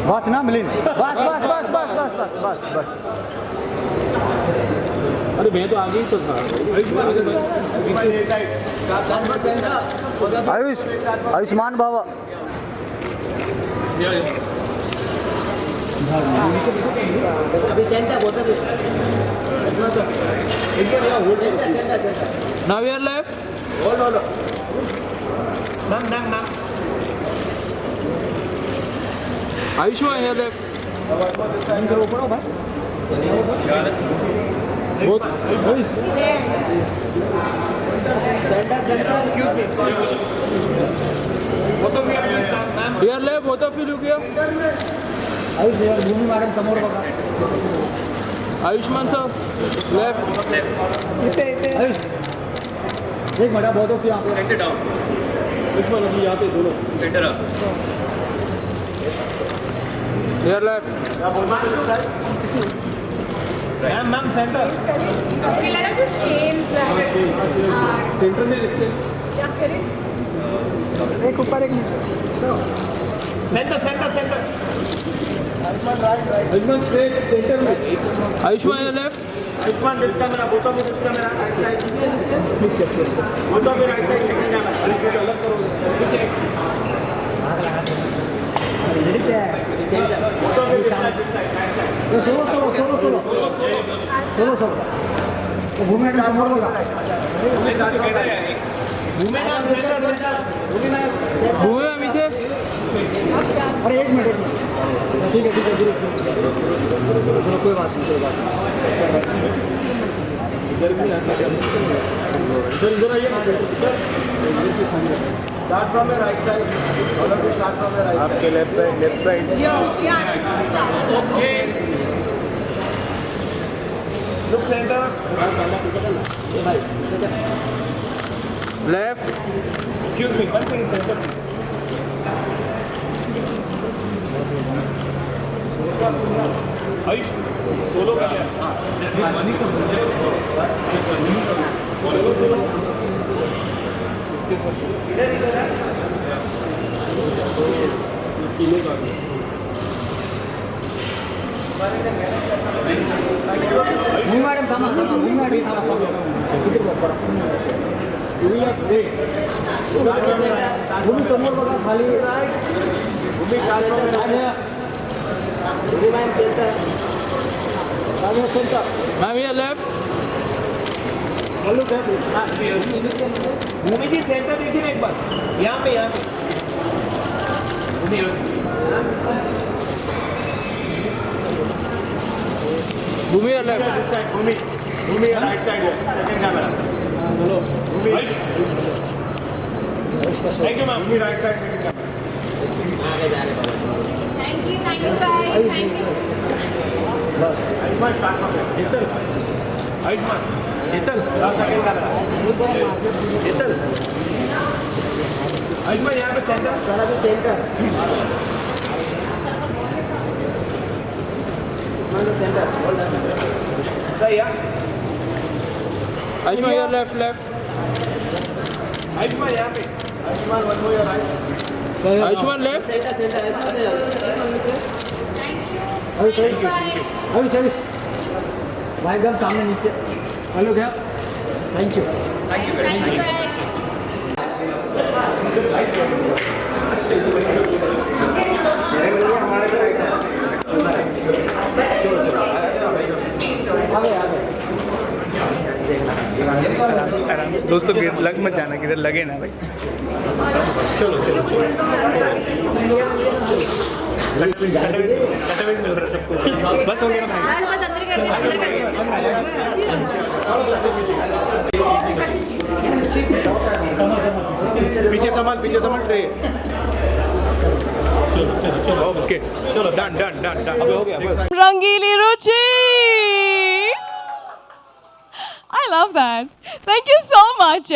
बस ना मिलिन, बस बस बस बस बस बस बस बस। अरे मैं तो आगे ही तो था। आयुष, आयुष्मान बाबा। अभी सेंटर बोलता भी Now we are left. hold Nam. Ayushman here left. Both. Here left, both of you look here. Ayush यार भूमि मैडम समोर बघा। Ayushman sir, left. आयुष, एक मिनट बहुत हो यहाँ पे। सेंटर डाउन, Ayushman अभी यहाँ पे दोनों. Centre up. Here left. Ma'am, center. Okay, let us just change like Center में लिखते. क्या करें? एक ऊपर एक नीचे। Center. Ayushman straight center में. Ayushman here left. Ayushman this camera, both of you this camera, right side. Both of you right side, second camera. अलग करो. रेडी क्या है? Both of you this side, right side. ये solo. वो भूमि madam समोर बघा। भूमि ma'am इथे. अरे एक मिनट। ठीक है गुरु। कोई बात नहीं। इधर आइए ना. Start from your right side. All of you start from your right side. आपके left side. Yo, yeah. Look center. Left. Excuse me, one thing center. Ayush, solo कर ले. भूमि मैडम थांबा। भूमि समोर बघा खाली। Bhumi start from your right. Bhumi man center. Centre. Ma'am here left. Bhumi ji centre देखिए ना एक बार. यहाँ पे. Bhumi here left. This side, Bhumi your right side. Second camera. Bhumi. Thank you, ma'am. Bhumi right side, second camera. Thank you guys. Thank you. Ayushman start from here. Ayushman. Now second camera. Ayushman यहाँ पे center. Center. सही है. Ayushman here left. Ayushman यहाँ पे. Ayushman one more your right. Ayushman left. Thank you. Ayush भाई एकदम सामने नीचे। हेलो क्या? Thank you. Thank you guys. दोस्तों लग मत जाना, किधर लगे ना भाई. चलो. कटवेज मिल रहा है सबको. बस हो गया ना भाई. पीछे संभाल ट्रे. चलो ओके. चलो डन. अबे हो गया बस. Rangili Ruchi! I love that. Thank you so much.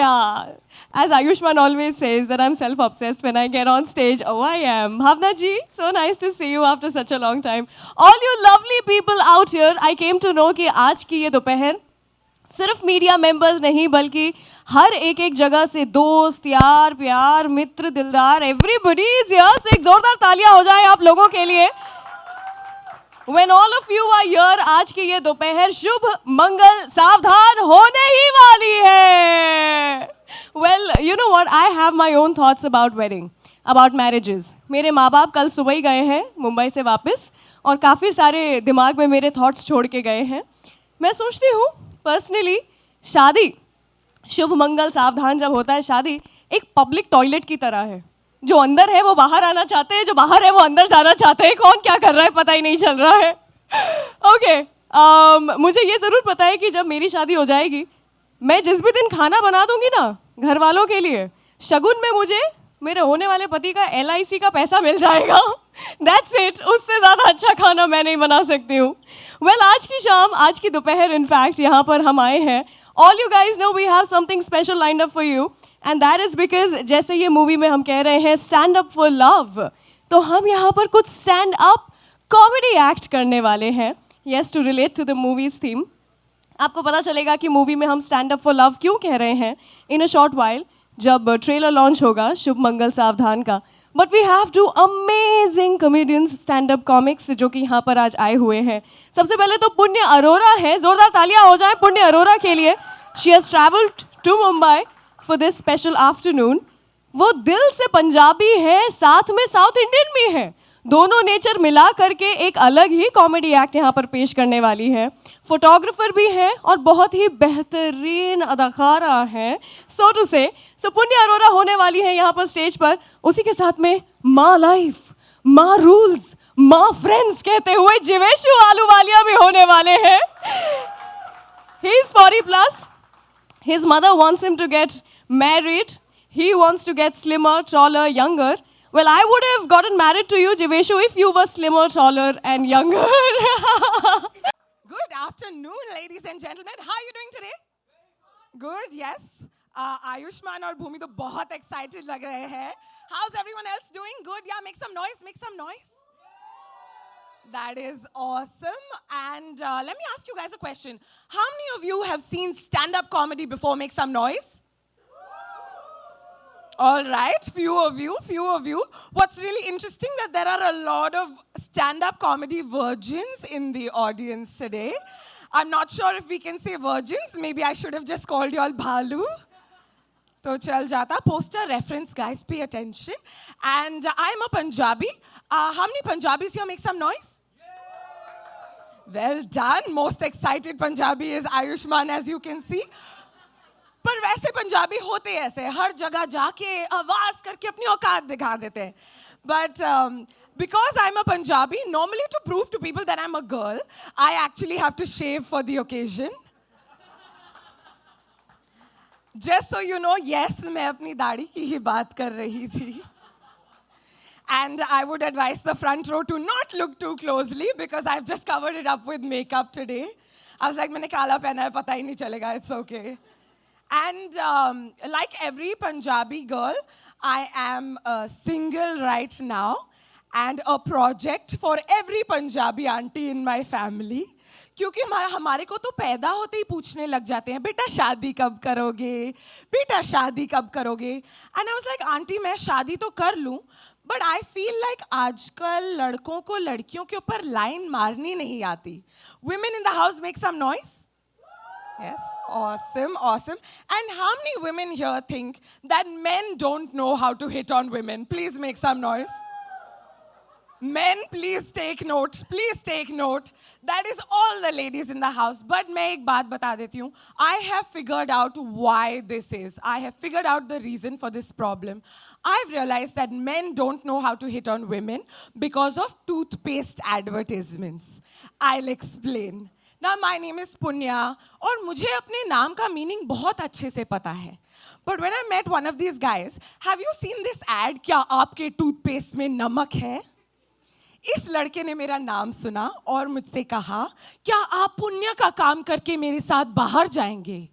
As Ayushman always says that I'm self-obsessed when I get on stage. Oh, I am. Bhavna ji, so nice to see you after such a long time. All you lovely people out here, I came to know कि आज की ये दोपहर सिर्फ media members नहीं बल्कि हर एक जगह से दोस्त, यार, प्यार, मित्र, दिलदार, एवरीबॉडी इज हियर. से एक जोरदार तालियां हो जाए आप लोगों के लिए. when all of you are here, आज की ये दोपहर शुभ मंगल सावधान होने ही वाली है. Well, you know what? I have my own thoughts about wedding, about marriages. मेरे माँ बाप कल सुबह ही गए हैं मुंबई से वापस और काफ़ी सारे दिमाग में मेरे थॉट्स छोड़ के गए हैं. मैं सोचती हूँ पर्सनली शादी, शुभ मंगल सावधान जब होता है शादी, एक पब्लिक टॉयलेट की तरह है. जो अंदर है वो बाहर आना चाहते हैं, जो बाहर है वो अंदर जाना चाहते हैं. कौन क्या कर रहा है पता ही नहीं चल रहा है. ओके, मुझे ये ज़रूर पता है कि जब मेरी शादी हो जाएगी, मैं जिस भी दिन खाना बना दूंगी ना घर वालों के लिए, शगुन में मुझे मेरे होने वाले पति का LIC का पैसा मिल जाएगा. That's it. उससे ज़्यादा अच्छा खाना मैं नहीं बना सकती हूँ. वेल, आज की शाम, आज की दोपहर इनफैक्ट यहाँ पर हम आए हैं. All you guys know we have something special lined up for you, and that is because जैसे ये मूवी में हम कह रहे हैं स्टैंड अप फॉर लव, तो हम यहाँ पर कुछ स्टैंड अप कॉमेडी एक्ट करने वाले हैं. Yes, to relate to the movie's theme. आपको पता चलेगा कि मूवी में हम स्टैंड अप फॉर लव क्यों कह रहे हैं इन अ शॉर्ट वाइल, जब ट्रेलर लॉन्च होगा शुभ मंगल सावधान का. But we have two amazing comedians, stand up comics जो कि यहाँ पर आज आए हुए हैं. सबसे पहले तो पुण्य अरोरा है. जोरदार तालियां हो जाएं पुण्य अरोरा के लिए. She has travelled to Mumbai for this special afternoon. वो दिल से पंजाबी है, साथ में साउथ इंडियन भी है. दोनों नेचर मिला करके एक अलग ही कॉमेडी एक्ट यहाँ पर पेश करने वाली है. फोटोग्राफर भी है और बहुत ही बेहतरीन अदाकारा है, सो टू से. सो पुण्य अरोरा होने वाली है यहाँ पर स्टेज पर. उसी के साथ में माँ लाइफ, माँ रूल्स, माँ फ्रेंड्स कहते हुए जीवेशु आलूवालिया भी होने वाले हैं. He is 40+. His mother wants him to get married. He wants to get slimmer, taller, younger. Well, I would have gotten married to you, Jiveshu, if you were slimmer, taller, and younger. Good afternoon, ladies and gentlemen. How are you doing today? Good, yes. Ayushman और भूमि तो बहुत excited लग रहे हैं. How's everyone else doing? Good, yeah. Make some noise. Make some noise. That is awesome. And let me ask you guys a question. How many of you have seen stand-up comedy before? Make some noise. All right, few of you. What's really interesting that there are a lot of stand-up comedy virgins in the audience today. I'm not sure if we can say virgins. Maybe I should have just called you all Bhalu. तो चल जाता. Poster reference, guys, pay attention. And I'm a Punjabi. How many Punjabis here? Make some noise. Well done. Most excited Punjabi is Ayushman, as you can see. पर वैसे पंजाबी होते ऐसे, हर जगह जाके आवाज करके अपनी औकात दिखा देते हैं. But because I'm a Punjabi, normally to prove to people that I'm a girl, I actually have to shave for the occasion. Just so you know, yes, मैं अपनी दाढ़ी की ही बात कर रही थी. And I would advise the front row to not look too closely because I've just covered it up with makeup today. I was like, मैंने काला पहना है, पता ही नहीं चलेगा, it's okay. And like every Punjabi girl, I am single right now and a project for every Punjabi auntie in my family. क्योंकि हमारे को तो पैदा होते ही पूछने लग जाते हैं, बेटा शादी कब करोगे, बेटा शादी कब करोगे. And I was like, aunty मैं शादी तो कर लूँ, but I feel like आजकल लड़कों को लड़कियों के ऊपर लाइन मारनी नहीं आती. Women in the house, make some noise. Yes, awesome, awesome. And how many women here think that men don't know how to hit on women? Please make some noise. Men, please take note. Please take note. That is all the ladies in the house. But मैं एक बात बता देती हूँ. I have figured out why this is. I have figured out the reason for this problem. I've realized that men don't know how to hit on women because of toothpaste advertisements. I'll explain. Now, my name is Punya, और मुझे अपने नाम का meaning बहुत अच्छे से पता है. But when I met one of these guys, have you seen this ad? क्या आपके toothpaste में नमक है? इस लड़के ने मेरा नाम सुना और मुझसे कहा, क्या आप पुण्य का काम करके मेरे साथ बाहर जाएंगे?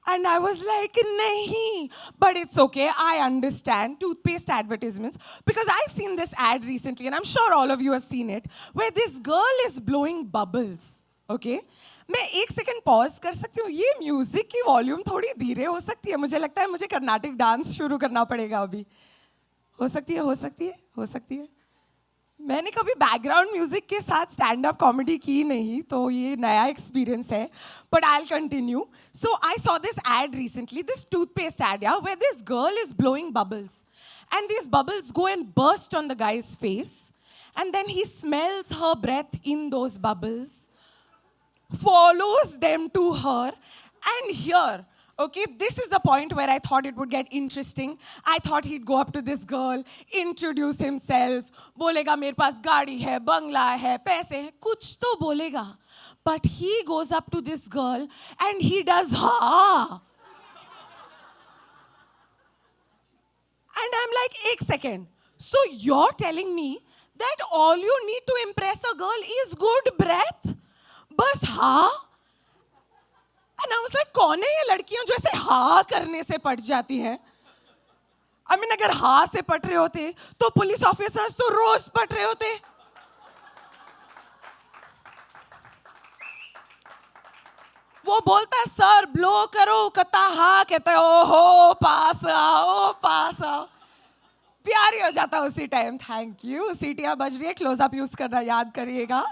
And I was like, nahi. But it's okay. I understand toothpaste advertisements because I've seen this ad recently and I'm sure all of you have seen it where this girl is blowing bubbles. Okay? मैं एक second pause कर सकती हूँ. ये music की volume थोड़ी धीरे हो सकती है. मुझे लगता है मुझे कर्नाटिक डांस शुरू करना पड़ेगा अभी. हो सकती है, हो सकती है, हो सकती है. मैंने कभी बैकग्राउंड म्यूजिक के साथ स्टैंड अप कॉमेडी की नहीं, तो ये नया एक्सपीरियंस है. But I will continue. So I saw this ad recently, this toothpaste ad, yeah, where this girl is blowing bubbles. And these bubbles go and burst on the guy's face. And then he smells her breath in those bubbles, follows them to her. And here, okay, this is the point where I thought it would get interesting. I thought he'd go up to this girl, introduce himself, बोलेगा मेरे पास गाड़ी है, बंगला है, पैसे है, कुछ तो बोलेगा. But he goes up to this girl and he does ha. And I'm like, एक second. So you're telling me that all you need to impress a girl is good breath? बस हाँ? And I was like, कौन है ये लड़कियां जो ऐसे हाँ करने से पट जाती हैं? I mean, अगर हाँ से पट रहे होते तो पुलिस ऑफिसर्स तो रोज पट रहे होते. वो बोलता है सर ब्लो करो, कहता हाँ, कहता है ओहो पास आओ, पास आओ. प्यारी हो जाता उसी टाइम. Thank you. सीटियां बज रही है, क्लोजअप यूज करना याद करिएगा.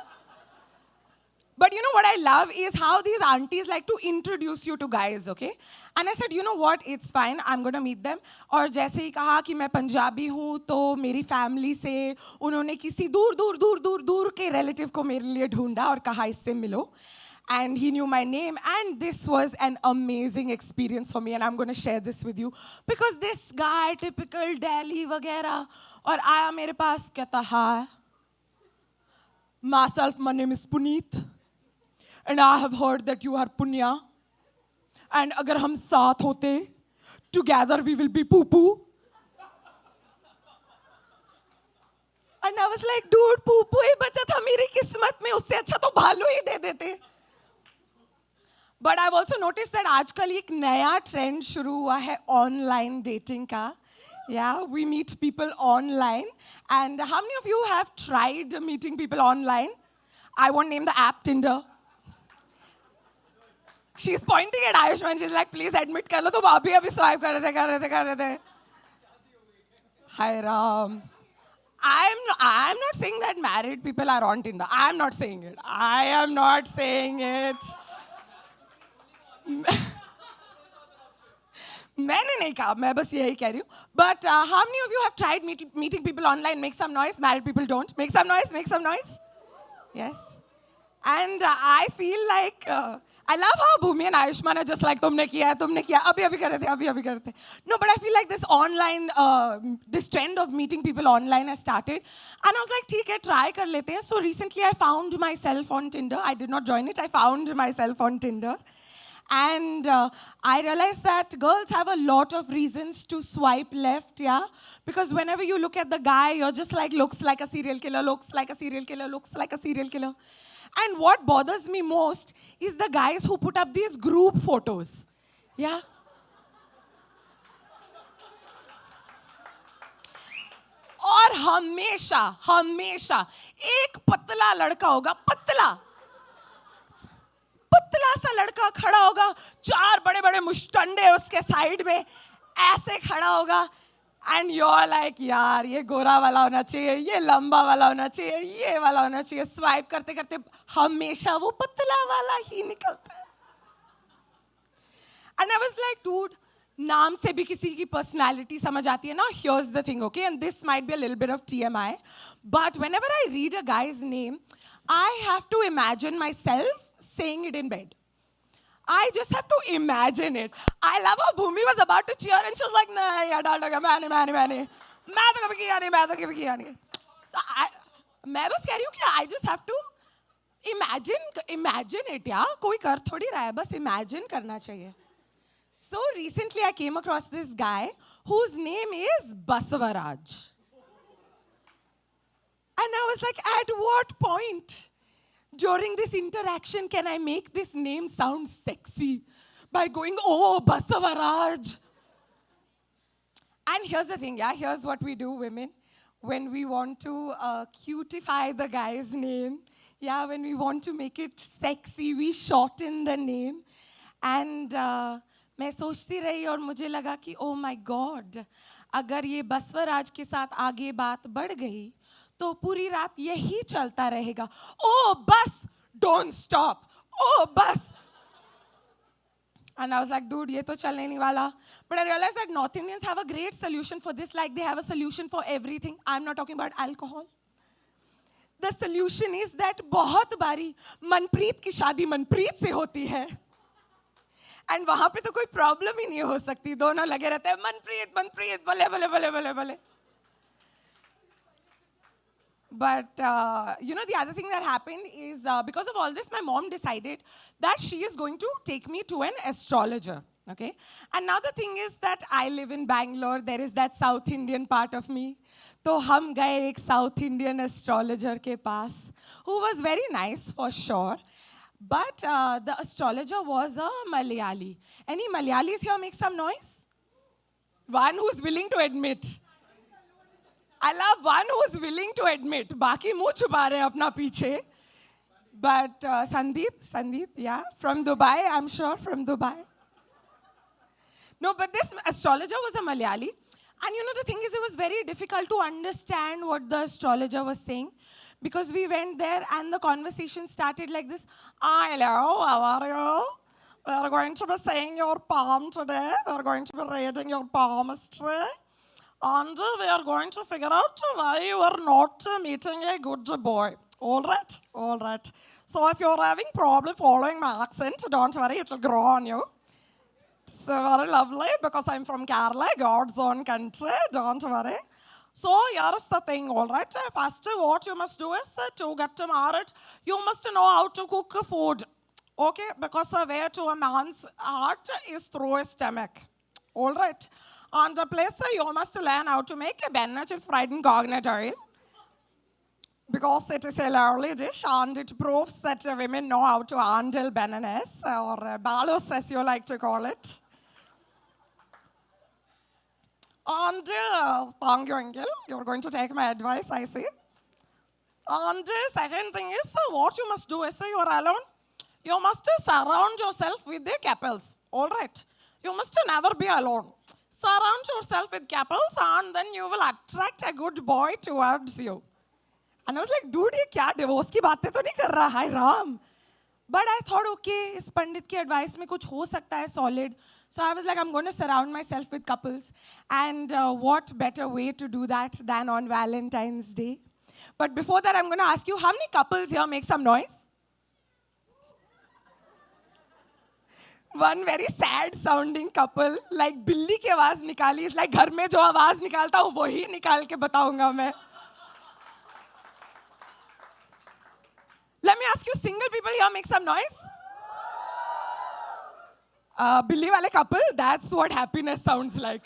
But you know what I love is how these aunties like to introduce you to guys, okay? And I said, you know what, it's fine, I'm going to meet them. और जैसे ही कहा कि मैं पंजाबी हूँ, तो मेरी फैमिली से उन्होंने किसी दूर दूर दूर दूर दूर के रिलेटिव को मेरे लिए ढूंढा और कहा इससे मिलो. And he knew my name, and this was an amazing experience for me, and I'm going to share this with you. Because this guy, typical Delhi वगैरह, और आया मेरे पास, कहता हाँ, myself, my name is Puneet. And I have heard that you are Punya. And अगर हम साथ होते, together we will be poo-poo. And I was like, dude, poo-poo ही बचा था मेरी किस्मत में, उससे अच्छा तो भालू ही दे देते. But I've also noticed that आजकल एक नया trend शुरू हुआ है online dating का. Yeah, we meet people online. And how many of you have tried meeting people online? I won't name the app, Tinder. She's pointing at Ayushman. She's like, please admit कर लो. तुम अभी swipe कर रहे थे. Hi Ram. I'm not saying that married people are on Tinder. I'm not saying it. I am not saying it. मैंने नहीं कहा, मैं बस यही कह रही हूँ. But how many of you have tried meeting people online? Make some noise. Married people don't. Make some noise. Make some noise. Yes. And I feel like I love how Bhumi and Ayushman are just like तुमने किया, अभी कर रहे थे. No, but I feel like this online, this trend of meeting people online has started. And I was like, ठीक है, try कर लेते हैं. So recently I found myself on Tinder. I did not join it. I found myself on Tinder. And I realized that girls have a lot of reasons to swipe left, yeah? Because whenever you look at the guy, you're just like, looks like a serial killer, looks like a serial killer, looks like a serial killer. And what bothers me most is the guys who put up these group photos, yeah? और हमेशा एक पतला लड़का होगा, पतला सा लड़का खड़ा होगा, 4 बड़े मुश्तंडे उसके साइड में ऐसे खड़ा होगा. एंड you're like, यार ये गोरा वाला होना चाहिए, ये लंबा वाला होना चाहिए, ये वाला होना चाहिए. स्वाइप करते करते हमेशा वो पतला वाला ही निकलता है. And I was like, dude, नाम से भी किसी की पर्सनालिटी समझ आती है ना. Here's the thing, okay, and this might be a little bit of TMI, but whenever I read a guy's name, I have to imagine myself saying it in bed. I just have to imagine it. I love how Bhumi was about to cheer and she was like, nah, yaar, डाल मैंने मैं तो कभी किया नहीं. मैं बस कह रही हूँ कि I just have to imagine it, यार. कोई कर थोड़ी रहा है, बस imagine करना चाहिए. So recently I came across this guy whose name is Basavaraj. And I was like, at what point during this interaction can I make this name sound sexy by going, oh, Basavaraj? And here's the thing, yeah, here's what we do, women. When we want to cutify the guy's name, yeah, when we want to make it sexy, we shorten the name. And मैं सोचती रही और मुझे लगा कि oh my God, अगर ये बसवराज के साथ आगे बात बढ़ गई तो पूरी रात यही चलता रहेगा. Oh, bus, don't stop. Oh, bus. And I was like, dude, ये तो चलने नहीं वाला. But I realized that North Indians have a great solution for this, like they have a solution for everything. I'm not talking about alcohol. The solution is that बहुत बारी मनप्रीत की शादी मनप्रीत से होती है. And वहाँ पे तो कोई प्रॉब्लम ही नहीं हो सकती. दोनों लगे रहते हैं मनप्रीत मनप्रीत भले भले भले भले भले. But, the other thing that happened is because of all this, my mom decided that she is going to take me to an astrologer, okay? And now the thing is that I live in Bangalore. There is that South Indian part of me. So हम गए एक South Indian astrologer के पास, who was very nice for sure. But the astrologer was a Malayali. Any Malayalis here make some noise? One who's willing to admit. I love one who's willing to admit. बाकी मुँह छुपा रहे हैं अपना पीछे. But Sandeep, yeah, from Dubai, I'm sure from Dubai. No, but this astrologer was a Malayali. And the thing is, it was very difficult to understand what the astrologer was saying. Because we went there and the conversation started like this. Hello, how are you? We're going to be saying your palm today. We're going to be reading your palmistry. And we are going to figure out why you are not meeting a good boy. All right. So if you're having problem following my accent, don't worry, it will grow on you. It's very lovely because I'm from Kerala, God's own country, don't worry. So here's the thing, all right? First, what you must do is to get married, you must know how to cook food. Okay? Because the way to a man's heart is through his stomach. All right? On the place, you must learn how to make a banana chips fried in coconut oil. Because it is a lovely dish and it proves that women know how to handle bananas or balos as you like to call it. And thank you, Uncle. You're going to take my advice, I see. And second thing is, what you must do is, you're alone. You must surround yourself with the couples. All right? You must never be alone. Surround yourself with couples and then you will attract a good boy towards you. And I was like, dude, ये क्या divorce की बातें तो नहीं कर रहा, hi Ram. But I thought, okay, इस पंडित की advice में कुछ हो सकता है solid. So I was like, I'm going to surround myself with couples. And what better way to do that than on Valentine's Day? But before that, I'm going to ask you, how many couples here make some noise? One very sad sounding couple, like बिल्ली की आवाज निकाली, is like घर में जो आवाज निकालता हूँ वही निकाल के बताऊंगा मैं. Let me ask you, single people here make some noise? Billy wale couple, that's what happiness sounds like.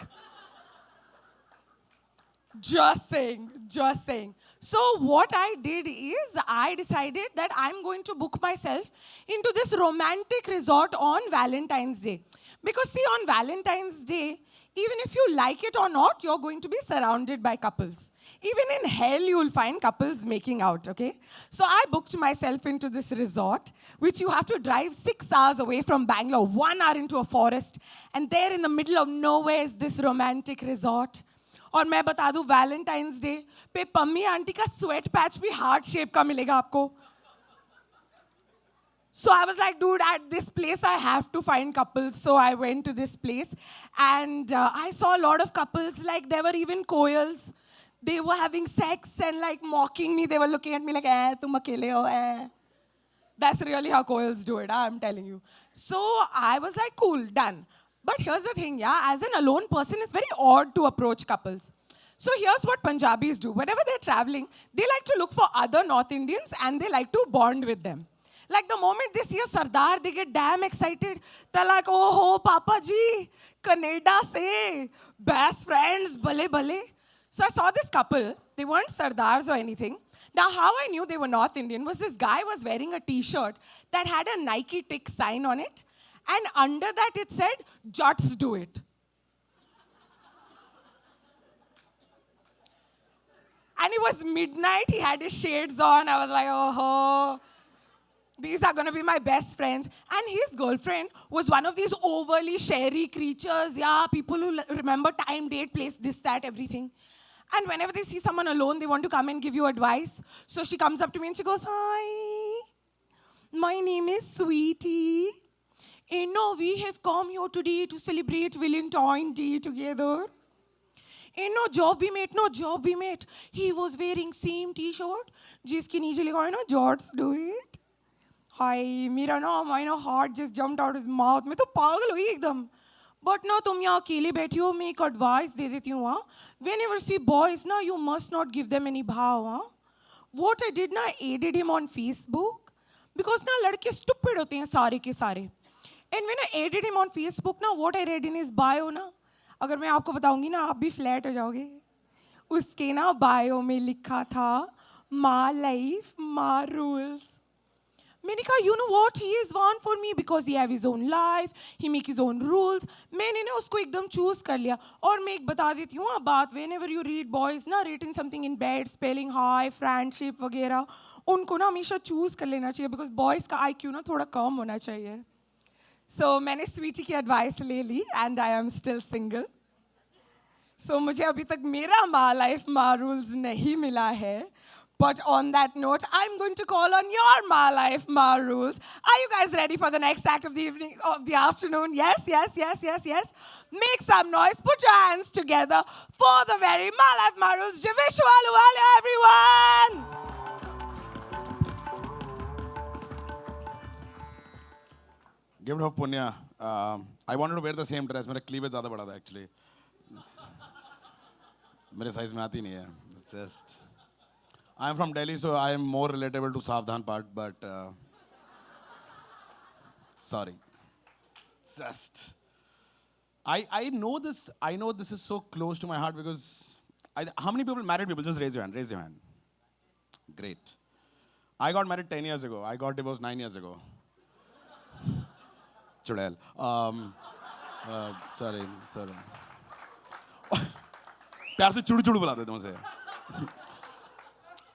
Just saying. So what I did is I decided that I'm going to book myself into this romantic resort on Valentine's Day. Because see, on Valentine's Day, even if you like it or not, you're going to be surrounded by couples. Even in hell, you'll find couples making out, okay? So I booked myself into this resort, which you have to drive 6 hours away from Bangalore, 1 hour into a forest. And there in the middle of nowhere is this romantic resort. और मैं बता दूं, Valentine's Day पे Pammi aunty का sweat patch भी heart shape का मिलेगा आपको. So I was like, dude, at this place I have to find couples. So I went to this place and I saw a lot of couples, like there were even koyals. They were having sex and like mocking me. They were looking at me like, tum akele ho, That's really how koyals do it, I'm telling you. So I was like, cool, done. But here's the thing, as an alone person, it's very odd to approach couples. So here's what Punjabis do. Whenever they're traveling, they like to look for other North Indians and they like to bond with them. Like the moment they see a Sardar, they get damn excited. They're like, oh, Papa ji, Canada se, best friends, bale bale. So I saw this couple. They weren't Sardars or anything. Now, how I knew they were North Indian was this guy was wearing a T-shirt that had a Nike tick sign on it. And under that it said, Juts do it. And it was midnight, he had his shades on. I was like, oh, these are going to be my best friends. And his girlfriend was one of these overly sherry creatures. Yeah, people who remember time, date, place, this, that, everything. And whenever they see someone alone, they want to come and give you advice. So she comes up to me and she goes, "Hi, my name is Sweetie. And no, we have come here today to celebrate Valentine Day together. And no job we met. He was wearing same t-shirt, जिसके नीचे लिखा है ना, George do it. Hi, मेरा ना, my heart just jumped out of his mouth. मैं तो पागल हुई एकदम. But ना तुम यहाँ अकेले बैठी हो, मैं एक advice दे देती हूँ हाँ. Whenever see boys ना, you must not give them any भाव हाँ. What I did ना, I added him on Facebook. Because ना लड़के stupid होते हैं सारे के सारे. And when I added him on Facebook ना, what I read in his bio ना, अगर मैं आपको बताऊंगी ना, आप भी फ्लैट हो जाओगे. उसके ना बायो में लिखा था, "My life, my rules." मैंने कहा, you know what, he is one for me because he have his own life, he make his own rules. मैंने ना उसको एकदम choose कर लिया. और मैं एक बता देती हूँ हाँ बात, whenever you read boys ना written something in bed, spelling high, friendship वगैरह, उनको ना हमेशा choose कर लेना चाहिए because boys का IQ ना थोड़ा कम होना चाहिए. So मैंने स्वीटी की advice ले ली and I am still single. So मुझे अभी तक मेरा my life, my rules नहीं मिला है. But on that note, I'm going to call on your my life, my rules. Are you guys ready for the next act of the evening, of the afternoon? Yes, yes, yes, yes, yes. Make some noise. Put your hands together for the very my life, my rules. Javish Waluwala, everyone. Gift of Punya. I wanted to wear the same dress. मेरा cleavage ज़्यादा बड़ा था actually. मेरे size में आती नहीं है. It's just. I am from Delhi, so I am more relatable to Savdhan part, but sorry. Just. I know this. I know this is so close to my heart because how many people, married people, just raise your hand. Raise your hand. Great. I got married 10 years ago. I got divorced 9 years ago. Chudel. Sorry. प्यार से चुड़ चुड़ बुलाते थे मुझे.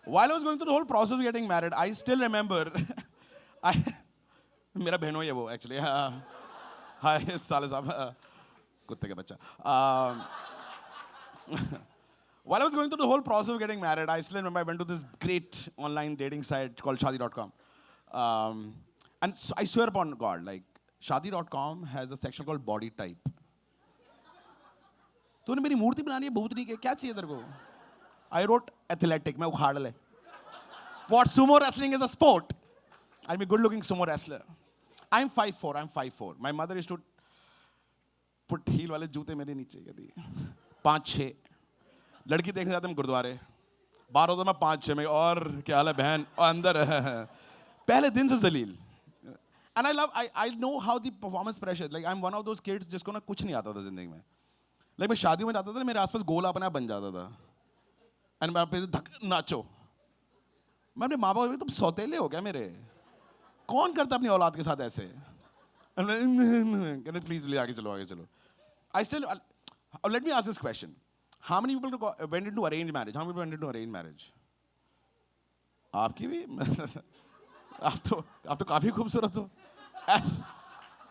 While I was going through the whole process of getting married, I still remember. मेरा बहनों है वो actually. Hi, साले साहब, कुत्ते का बच्चा. While I was going through the whole process of getting married, I still remember I went to this great online dating site called Shaadi.com. And so I swear upon God, like Shaadi.com has a section called body type. तूने मेरी मूर्ति बनानी है भूतनी के, क्या चाहिए तेरे को? I wrote athletic, मैं उखाड़ ले. What, sumo wrestling is a sport? I'm a good-looking sumo wrestler. I'm 5'4". My mother used to put heel वाले जूते मेरे नीचे कहती 5'6". लड़की देखने जाते हम गुरुद्वारे. बाहर होता मैं 5'6" में, और क्या हाल है बहन, और अंदर पहले दिन से जलील. And I know how the performance pressure. Like I'm one of those kids जिसको ना कुछ नहीं आता था जिंदगी में. Like मैं शादी में जाता था, मेरे आसपास गोला अपने आप बन जाता था. And मैं पे धक नाचो. मैं अपने माँ बाप भी, तुम सौतेले हो क्या मेरे? कौन करता अपनी औलाद के साथ ऐसे? कहते प्लीज आगे चलो. I still let me ask this question. How many people went into arranged marriage? How many people went into arranged marriage? आपकी भी? आप तो काफी खूबसूरत हो.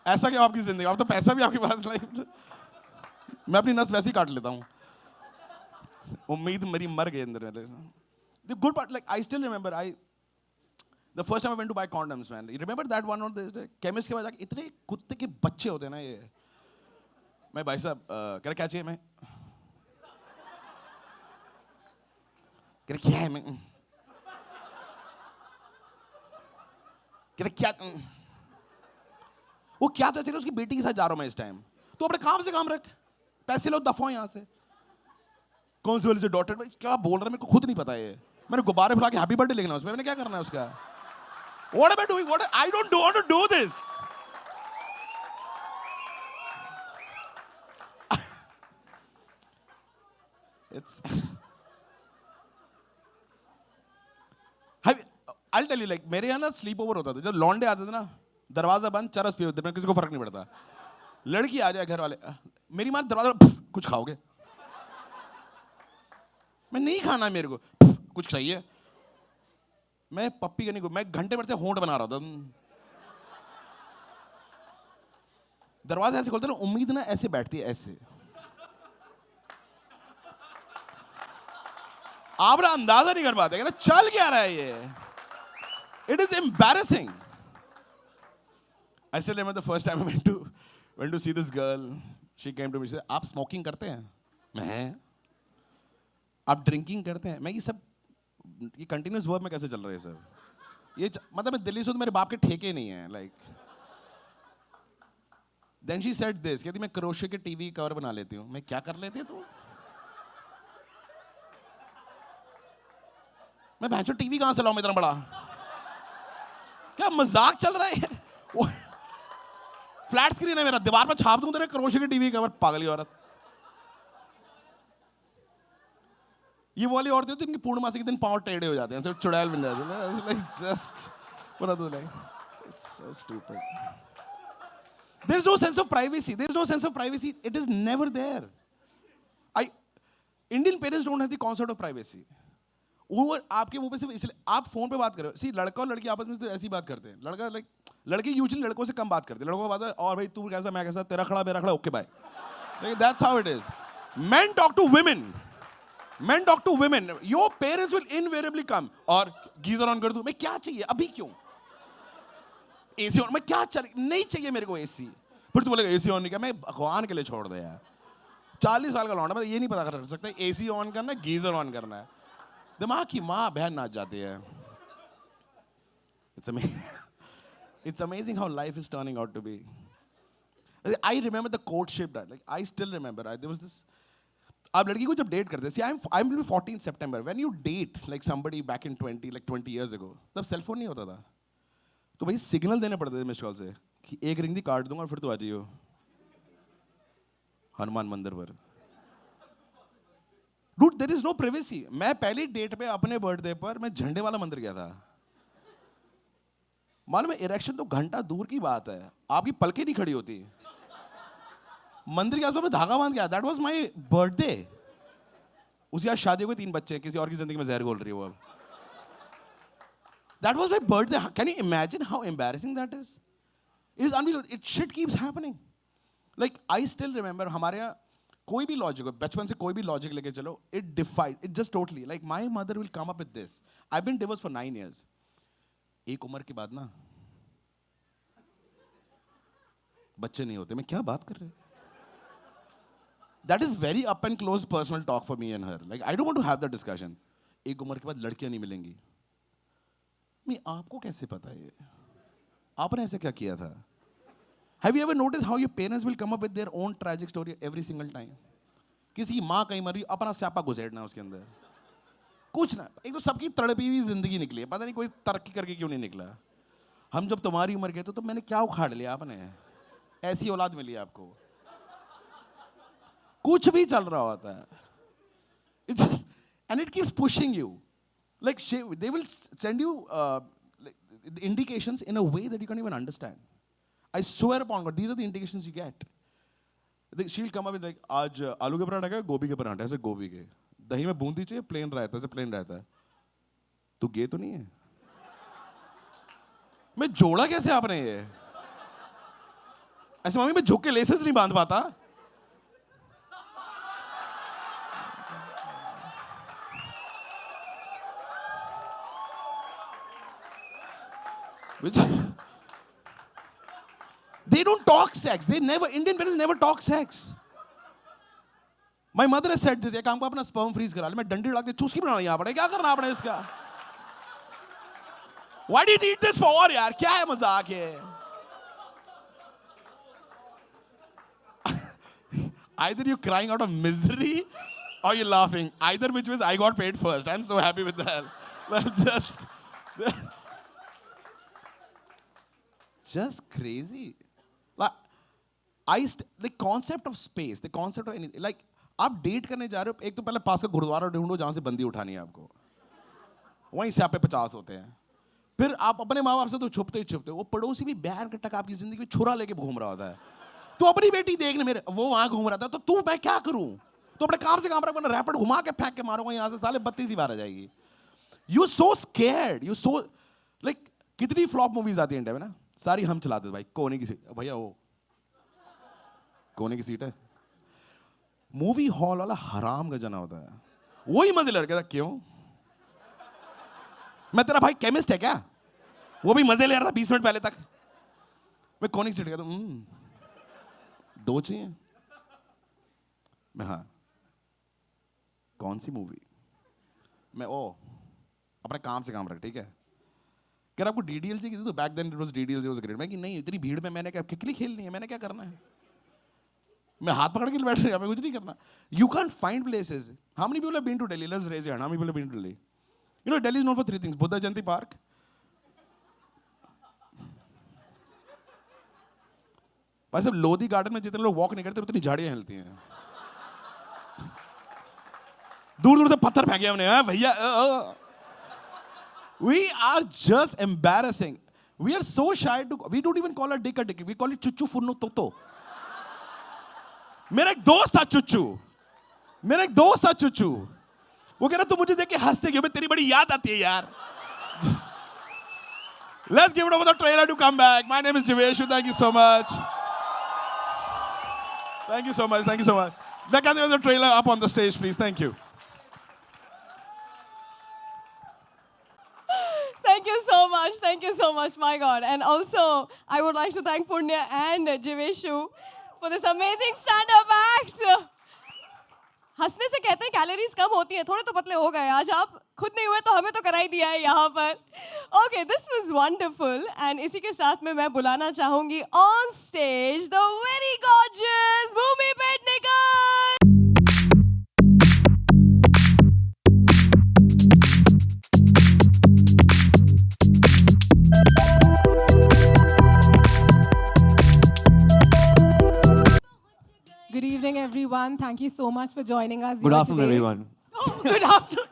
ऐसा क्या आपकी जिंदगी? आप तो पैसा भी आपके पास नहीं. मैं अपनी नस वैसे ही काट लेता हूँ. उम्मीद मेरी मर गई अंदर में. The good part, like I still remember, the first time I went to buy condoms, man. You remember that one on the chemist के बाद जाके इतने कुत्ते के बच्चे होते हैं ना ये. मैं भाई साहब कह रहा क्या चाहिए मैं? कह रहा क्या है मैं? कह रहा क्या? वो क्या था? चलिए उसकी बेटी के साथ जा रहा हूँ मैं इस टाइम. तो अपने काम से काम रख. पैसे लो, दफा यहाँ से. कौन सी वाली जो डॉटर? क्या बोल रहा है मेरे को खुद नहीं पता है. मैंने गुब्बारे फुला के हैप्पी बर्थडे लिखना उसमें. मैंने क्या करना है उसका? What am I doing? I don't want to do this. I'll tell you, like मेरे यहाँ ना स्लीप ओवर होता था. जब लौंडे आते थे ना, दरवाजा बंद, चरस पिए होते, किसी को फर्क नहीं पड़ता. लड़की आ जाए घर वाले, मेरी माँ दरवाजा, कुछ खाओगे? मैं नहीं खाना मेरे को. कुछ चाहिए? मैं पप्पी का नहीं, मैं घंटे भर से होंठ बना रहा था. दरवाजा ऐसे खोलते ना, उम्मीद ना ऐसे बैठती है ऐसे. आप ना अंदाजा नहीं कर पाते कि ना चल क्या रहा है ये. It is embarrassing. I still remember the first time I went to see this girl. She came to me. She said, "आप smoking करते हैं?" मैं. आप drinking करते हैं? मैं ये continuous verb में कैसे चल रहा है सर? मतलब मैं दिल्ली से तो मेरे बाप के ठेके नहीं हैं. Like. Then she said this. कहती मैं क्रोशे के टीवी कवर बना लेती हूँ. मैं क्या कर लेती है तू? मैं भैंचो टीवी कहाँ से लाऊं इतना बड़ा? क्या मजाक चल रहा है? फ्लैट स्क्रीन है मेरा, दीवार पर छाप दूं तेरे क्रोशे के टीवी कवर. पागली औरत. ये वाली औरतें होती हैं इनकी पूर्णमासी के दिन पांव टेढ़े हो जाते हैं, सिर्फ चुड़ैल बन जाते हैं. Like just what are those like? It's so stupid. There's no sense of privacy. There's no sense of privacy. It is never there. Indian parents don't have the concept of privacy. वो आपके मुंह पे सिर्फ इसलिए आप phone पे बात कर रहे हो. सी लड़का और लड़की आपस में तो ऐसी बात करते हैं. लड़का लाइक लड़की यूजुअली लड़कों से कम बात करते हैं. लड़कों को बात है और भाई तू कैसा मैं कैसा तेरा खड़ा मेरा खड़ा okay bye. That's how it is. Men talk to women. Men talk to women. Your parents will invariably come. और गीजर ऑन कर दूं. मैं क्या चाहिए अभी क्यों? AC on. मैं क्या नहीं चाहिए मेरे को एसी. फिर तू बोलेगा एसी ऑन नहीं किया. मैं भगवान के लिए छोड़ दे यार. 40 साल का लौंडा मैं ये नहीं पता कर सकता एसी ऑन करना है गीजर ऑन करना है. दिमाग की माँ बहन नाच जाती है. It's amazing how life is turning out to be. I remember the courtship that, like I still remember. There was this. आप लड़की को जब डेट करते हैं, see I'm will be 14 September. When you date like somebody back in 20 years ago, तब cell phone नहीं होता था. तो भाई सिग्नल देने पड़ते थे मिस कॉल से कि एक रिंग दी काट दूंगा और फिर तो आ जाइयो हनुमान मंदिर पर. Dude, there is no privacy. मैं पहली डेट पे अपने बर्थडे पर मैं झंडे वाला मंदिर गया था. मालूम है इरेक्शन तो घंटा दूर की बात है, आपकी पलकें नहीं खड़ी होती. मंदिर के आसपास में धागा बांध गया. That was my birthday. उसके बाद शादी को 3 बच्चे, किसी और की जिंदगी में जहर घोल रही है वो अब. That was my birthday. Can you imagine how embarrassing that is? It is unbelievable. Shit keeps happening. Like I still remember हमारे यहाँ कोई भी लॉजिक हो, बचपन से कोई भी लॉजिक लेके चलो, it just totally, like my mother will come up with this. I've been divorced for 9 years. एक उम्र के बाद ना बच्चे नहीं होते. मैं क्या बात कर रहे हैं? That is very up and close personal talk for me and her. Like I don't want to have that discussion. एक उम्र के बाद लड़कियां नहीं मिलेंगी. मैं आपको कैसे पता है? आपने ऐसे क्या किया था? Have you ever noticed how your parents will come up with their own tragic story every single time? किसी माँ कहीं मर रही, अपना स्यापा घुसेड़ना उसके अंदर. कुछ ना, एक तो सबकी तड़पी हुई जिंदगी निकली है, पता नहीं कोई तरक्की करके क्यों नहीं निकला. हम जब तुम्हारी उम्र के तो मैंने क्या उखाड़ लिया आपने? ऐसी औलाद मिली आपको. कुछ भी चल रहा होता है. It's just, and it keeps pushing you. Like they will send you like, the indications in a way that you can't even understand. I swear upon God, these are the indications you get. She'll come up with like, आज आलू के पराठा का गोभी के पराठा ऐसे गोभी के. दही में बूंदी चाहिए प्लेन रहता है, ऐसे प्लेन रहता है. तू गे तो नहीं है? मैं जोड़ा कैसे आपने ये? ऐसे मम्मी मैं झुक के लेसेस नहीं बांध पाता. Which they don't talk sex. Indian parents never talk sex. My mother has said this. एक काम को अपना sperm freeze करा ले. मैं डंडी डाल के चूसकी बनाना यहाँ पड़े. क्या करना आपने इसका? Why do you need this for यार? क्या है मजाक है? Either you're crying out of misery or you're laughing. Either which ways, I got paid first. I'm so happy with that. Just crazy. Like the concept of space, the concept of anything. Like आप date करने जा रहे हो, एक तो पहले पास का गुरुद्वारा ढूंढो जहां से बंदी उठानी है आपको. वहीं से आप पे 50 होते हैं. फिर आप अपने माँ बाप से तो छुपते ही छुपते हो. वो पड़ोसी भी बैन का टक आपकी जिंदगी में छुरा लेके घूम रहा होता है. तो अपनी बेटी देखने मेरे वो वहां घूम रहा था, तो तू मैं क्या करूं? तो अपने काम से काम रख, रैपिड घुमा के फेंक के मारूंगा यहाँ से, साले 32 ही बार आ जाएगी. You so scared, you so like. कितनी फ्लॉप मूवीज आती है इंडिया में ना, सारी हम चलाते भाई. कोने की सीट भैया, वो कोने की सीट है. मूवी हॉल वाला हराम का जना होता है. वही मजे ले रहा था। क्यों? मैं तेरा भाई केमिस्ट है क्या? वो भी मजे ले रहा था 20 मिनट पहले तक। मैं कौन सीट गया था? 2 चाहिए। मैं हाँ, कौन सी मूवी? मैं अपने काम से काम रख, ठीक है। कह रहा आपको डीडीएल चाहिए तो back then it was DDL was great. मैं कि नहीं, इतनी भीड़ में मैंने क्या किकली खेलनी है, मैंने क्या करना है? मैं हाथ पकड़ के बैठ रहा, मैं कुछ नहीं करना। You can't find places. How many people have been to Delhi? Let's raise your hand. How many people have been to Delhi? You know Delhi is known for 3 things: Buddha Jayanti park, भाई साहब लोधी गार्डन में जितने लोग वॉक नहीं करते उतनी झाड़ियां हिलती हैं। दूर दूर से पत्थर फेंके हमने, भैया। We are just embarrassing. We are so shy to. We don't even call her dick a dick. We call it chuchu funno toto. मेरा एक दोस्त था चुच्चू। वो कह रहा तू मुझे देख के हंसते क्यों? तेरी बड़ी याद आती है यार। Let's give it over the trailer to come back. My name is Jiveshu. Thank you so much. Thank you so much. Let's get the trailer up on the stage, please. Thank you. Thank you so much, my God. And also, I would like to thank Punya and Jiveshu for this amazing stand-up act. हंसने से कहते हैं calories कम होती हैं, थोड़े तो पतले हो गए। आज आप खुद नहीं हुए तो हमें तो कराई दिया है यहाँ पर। Okay, this was wonderful. And इसी के साथ में मैं बुलाना चाहूंगी on stage the very gorgeous Bhumi Pednekar. Good evening, everyone. Thank you so much for joining us. Good here afternoon, today. everyone. Oh, good afternoon.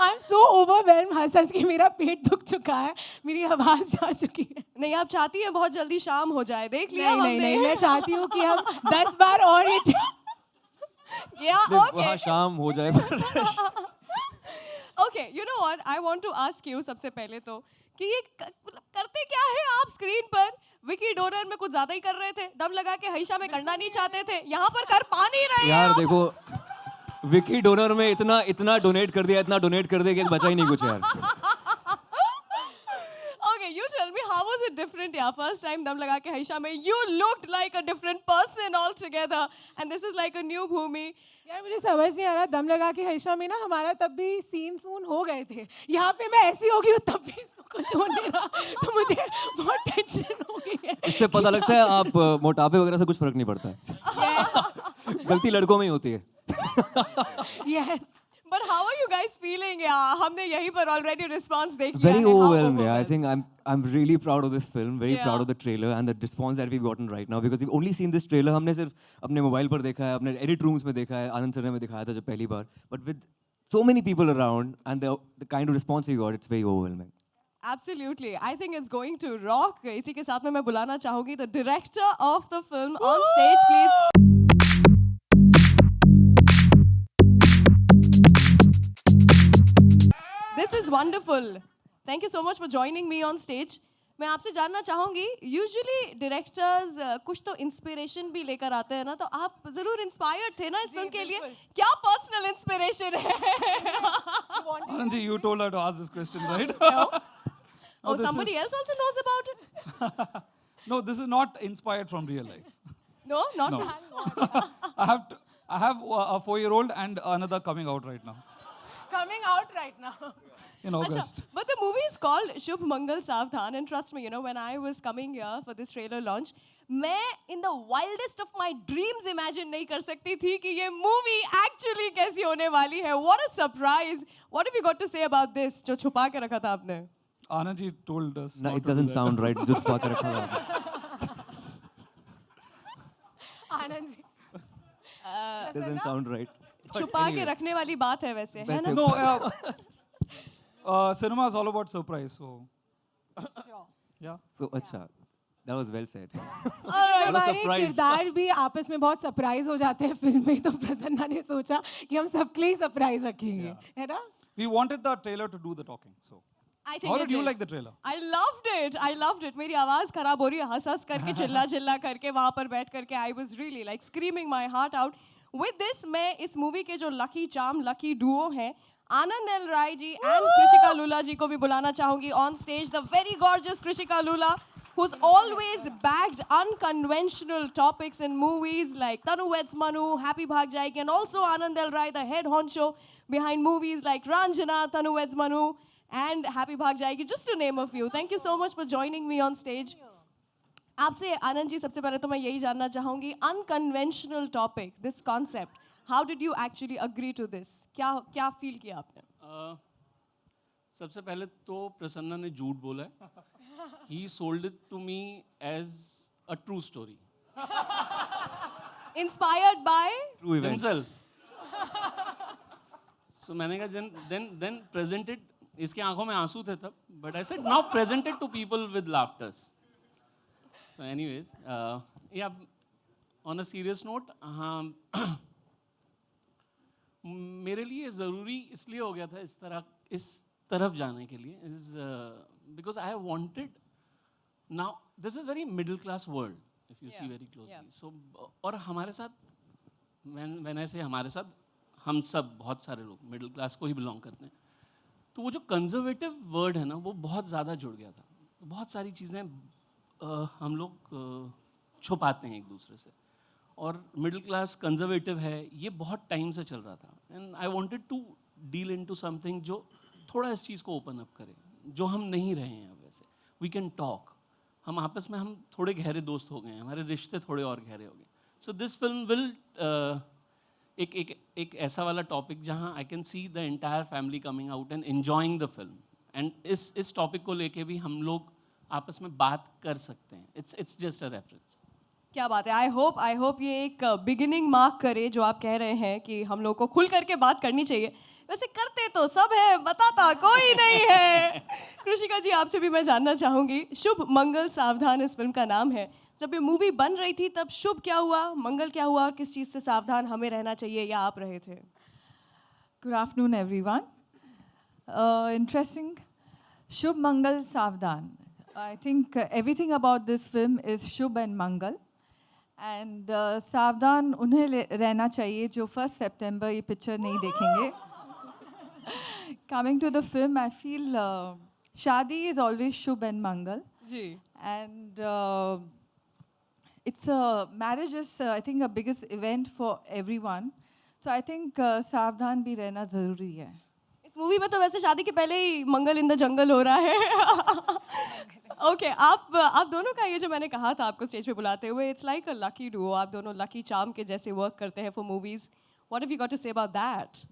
I'm so overwhelmed. हंस के मेरा पेट दुख चुका है, मेरी आवाज जा चुकी है। नहीं, आप चाहती हैं बहुत जल्दी शाम हो जाए, देख लिया हमने। नहीं, मैं चाहती हूँ कि हम 10 बार और ये वहाँ शाम हो जाए। Okay, you know what? I want to ask you सबसे पहले तो कि ये करते क्या है आप स्क्रीन पर? विकी डोनर में कुछ ज्यादा ही कर रहे थे, दम लगा के हईशा में करना नहीं चाहते थे, यहाँ पर कर पा नहीं रहे यार आप। देखो, विकी डोनर में इतना डोनेट कर दिया कि बचा ही नहीं कुछ यार। Okay, you tell me, how was it different? Yeah, first time दम लगा के हईशा में you looked like a different person altogether, and this is like a new Bhumi. यार मुझे समझ नहीं आ रहा, दम लगा के हईशा में ना हमारा तब भी सीन हो गए थे। यहाँ पे मैं ऐसी होगी हूँ तब भी इसको कुछ हो नहीं रहा, तो मुझे बहुत टेंशन हो गई है। इससे पता लगता है आप मोटापे वगैरह से कुछ फर्क नहीं पड़ता है। गलती लड़कों में ही होती है। Yes. But how are you guys feeling? Yeah, हमने यहीं पर already response देख लिया है। Very How overwhelmed. Yeah, I think I'm really proud of this film. Very Yeah. proud of the trailer and the response that we've gotten right now because we've only seen this trailer. हमने सिर्फ अपने mobile पर देखा है, अपने edit rooms में देखा है, आनंद सर ने हमें दिखाया था जब पहली बार. But with so many people around and the kind of response we got, it's very overwhelming. Absolutely. I think it's going to rock. इसी के साथ में मैं बुलाना चाहूँगी the director of the film on stage, please. This is wonderful. Thank you so much for joining me on stage. मैं आपसे जानना चाहूँगी, usually directors कुछ तो inspiration भी लेकर आते हैं ना, तो आप ज़रूर inspired थे ना इस film के लिए? क्या personal inspiration है? Anand ji, you told her to ask this question, right? No. Oh, this somebody else also knows about it? No, this is not inspired from real life. No, not No. that. I have a 4-year-old and another coming out right now Coming out right now. in August. Achha, but the movie is called Shubh Mangal Savdhan, and trust me, you know, when I was coming here for this trailer launch, मैं in the wildest of my dreams imagine नहीं कर सकती थी कि ये movie actually कैसी होने वाली है. What a surprise! What have you got to say about this? जो छुपा के रखा था आपने? Anand ji told us. No, not it to do doesn't that. sound right. जो छुपा कर रखा था. Anand ji, Doesn't sound right. But छुपा के anyway. रखने वाली बात है वैसे, है ना? No, cinema is all about surprise. So, yeah. So अच्छा, that was well said. और What a हमारे surprise. किरदार भी आपस में बहुत सरप्राइज हो जाते हैं फिल्म में, तो प्रसन्ना ने सोचा कि हम सबके लिए सरप्राइज रखेंगे, है ना? We wanted the trailer to do the talking. So, I think how it did you did. like the trailer? I loved it. I loved it. मेरी आवाज़ खराब हो रही है, हंस करके चिल्ला करके वहाँ पर बैठ करके I was really like screaming my heart out. With this, मैं इस मूवी के जो लकी चार्म, लकी डुओ हैं, आनंद एल राय जी and कृषिका लूला जी को भी बुलाना चाहूंगी on stage. The very gorgeous कृषिका Lula, who's always bagged unconventional topics in movies like Tanu Weds Manu, Happy Bhag Jayegi, and also Anand El Rai, the head honcho behind movies like Ranjana, Tanu Weds Manu, and Happy Bhag Jayegi, just to name a few. Thank you so much for joining me on stage. आपसे आनंद जी सबसे पहले तो मैं यही जानना चाहूँगी, unconventional topic, this concept, how did you actually agree to this? क्या feel किया आपने? सबसे पहले तो प्रसन्ना ने झूठ बोला है. He sold it to me as a true story. Inspired by? True events. Himself. So मैंने कहा then present it. इसके आंखों में आंसू थे तब, but I said now present it to people with laughters. So anyways, yeah, on a serious note, हाँ, मेरे लिए ज़रूरी इसलिए हो गया था इस तरफ जाने के लिए, is because I wanted, now this is very middle class world if you see very closely. So और हमारे साथ, when I say हमारे साथ, हम सब बहुत सारे लोग मिडिल क्लास को ही बिलोंग करते हैं, तो वो जो कंजर्वेटिव वर्ड है ना, वो बहुत ज़्यादा जुड़ गया था. बहुत सारी चीज़ें हम लोग छुपाते हैं एक दूसरे से, और मिडिल क्लास कंजर्वेटिव है, ये बहुत टाइम से चल रहा था. And I wanted to deal into something जो थोड़ा इस चीज़ को ओपन अप करे, जो हम नहीं रहे हैं अब वैसे. वी कैन टॉक, हम आपस में हम थोड़े गहरे दोस्त हो गए हैं, हमारे रिश्ते थोड़े और गहरे हो गए. सो दिस फिल्म विल एक ऐसा वाला टॉपिक जहाँ I can see the entire family coming out and enjoying the film. And इस टॉपिक को लेके भी हम लोग आपस में बात कर सकते हैं. It's just a reference. क्या बात है. आई होप ये एक बिगिनिंग मार्क करे जो आप कह रहे हैं कि हम लोग को खुल करके बात करनी चाहिए. वैसे करते तो सब है, बताता कोई नहीं है. कृषिका जी, आपसे भी मैं जानना चाहूँगी, शुभ मंगल सावधान इस फिल्म का नाम है. जब ये मूवी बन रही थी तब शुभ क्या हुआ, मंगल क्या हुआ, किस चीज़ से सावधान हमें रहना चाहिए या आप रहे थे? Good afternoon, everyone. Interesting. Shubh Mangal Savdhan. I think everything about this film is Shubh and Mangal. And Savdhan उन्हें रहना चाहिए जो 1 September ये पिक्चर नहीं देखेंगे. Coming to the film, I feel शादी is always Shubh and Mangal. Ji. And it's marriage is I think a biggest event for everyone. So I think सावधान भी रहना ज़रूरी है. इस मूवी में तो वैसे शादी के पहले ही मंगल इन द जंगल हो रहा है. ओके, आप दोनों का ये जो मैंने कहा था आपको स्टेज पे बुलाते हुए, it's like a lucky duo. आप दोनों लकी चार्म के जैसे वर्क करते हैं for movies. What have you got to say about that?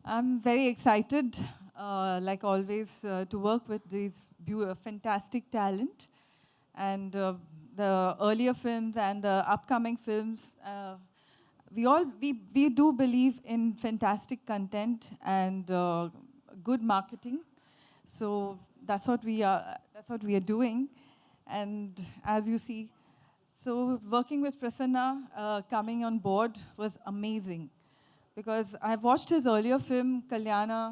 I'm very excited, like always, to work with these fantastic talent, and the earlier films and the upcoming films. We do believe in fantastic content and good marketing, so that's what we are doing. And as you see, so working with Prasanna coming on board was amazing. Because I've watched his earlier film, Kalyan.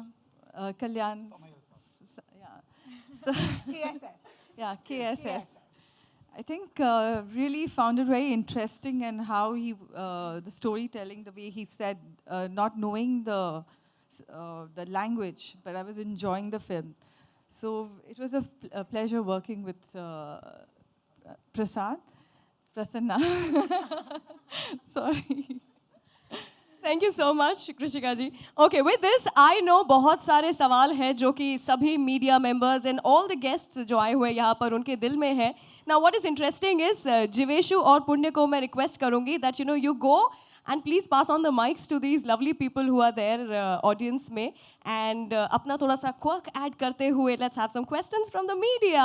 Yeah. KSS. Yeah, KSS. I think really found it very interesting, and how he, the storytelling, the way he said, not knowing the language, but I was enjoying the film. So it was a pleasure working with Prasanna. Sorry. Thank you so much Krishika ji. Okay, with this I know बहुत सारे सवाल हैं जो कि सभी media members and all the guests जो आए हुए यहाँ पर उनके दिल में है. Now what is interesting is Jiveshu और पुण्य को मैं रिक्वेस्ट करूँगी that you go and please pass on the mics to these lovely people who are there audience में, एंड अपना थोड़ा सा क्वर्क ऐड करते हुए let's have some questions from the media.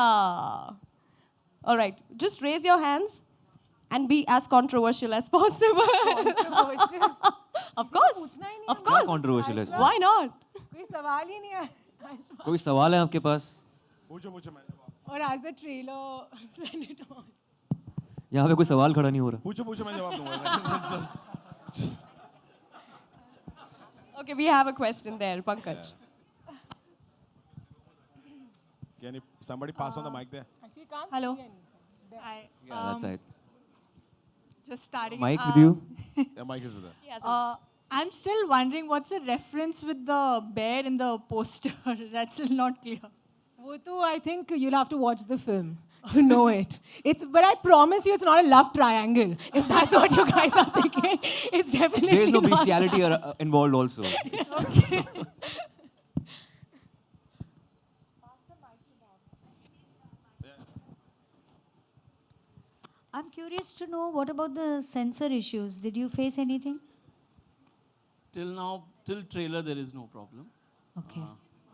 Alright, just raise your hands and be as controversial as possible. Controversial. Of course. पूछना ही नहीं Of है. course. controversial है इसमें? Why not? कोई सवाल ही नहीं है. कोई सवाल है आपके पास? पूछो मैं और आज the trailer send it on. यहाँ पे कोई सवाल खड़ा नहीं हो रहा. पूछो मैं जवाब दूंगा. Okay, we have a question there, Pankaj. Can somebody pass on the mic there? Actually, can't Hello. see anything. Hi. Yeah, that's right. Just starting. Mic with you? Yeah, Mike is with us. I'm still wondering what's the reference with the bear in the poster. That's still not clear. वो तो I think you'll have to watch the film to know it. But I promise you, it's not a love triangle. If that's what you guys are thinking, it's definitely There is no not. bestiality involved also. Okay. I'm curious to know what about the censor issues? Did you face anything? Till now, till trailer, there is no problem. Okay.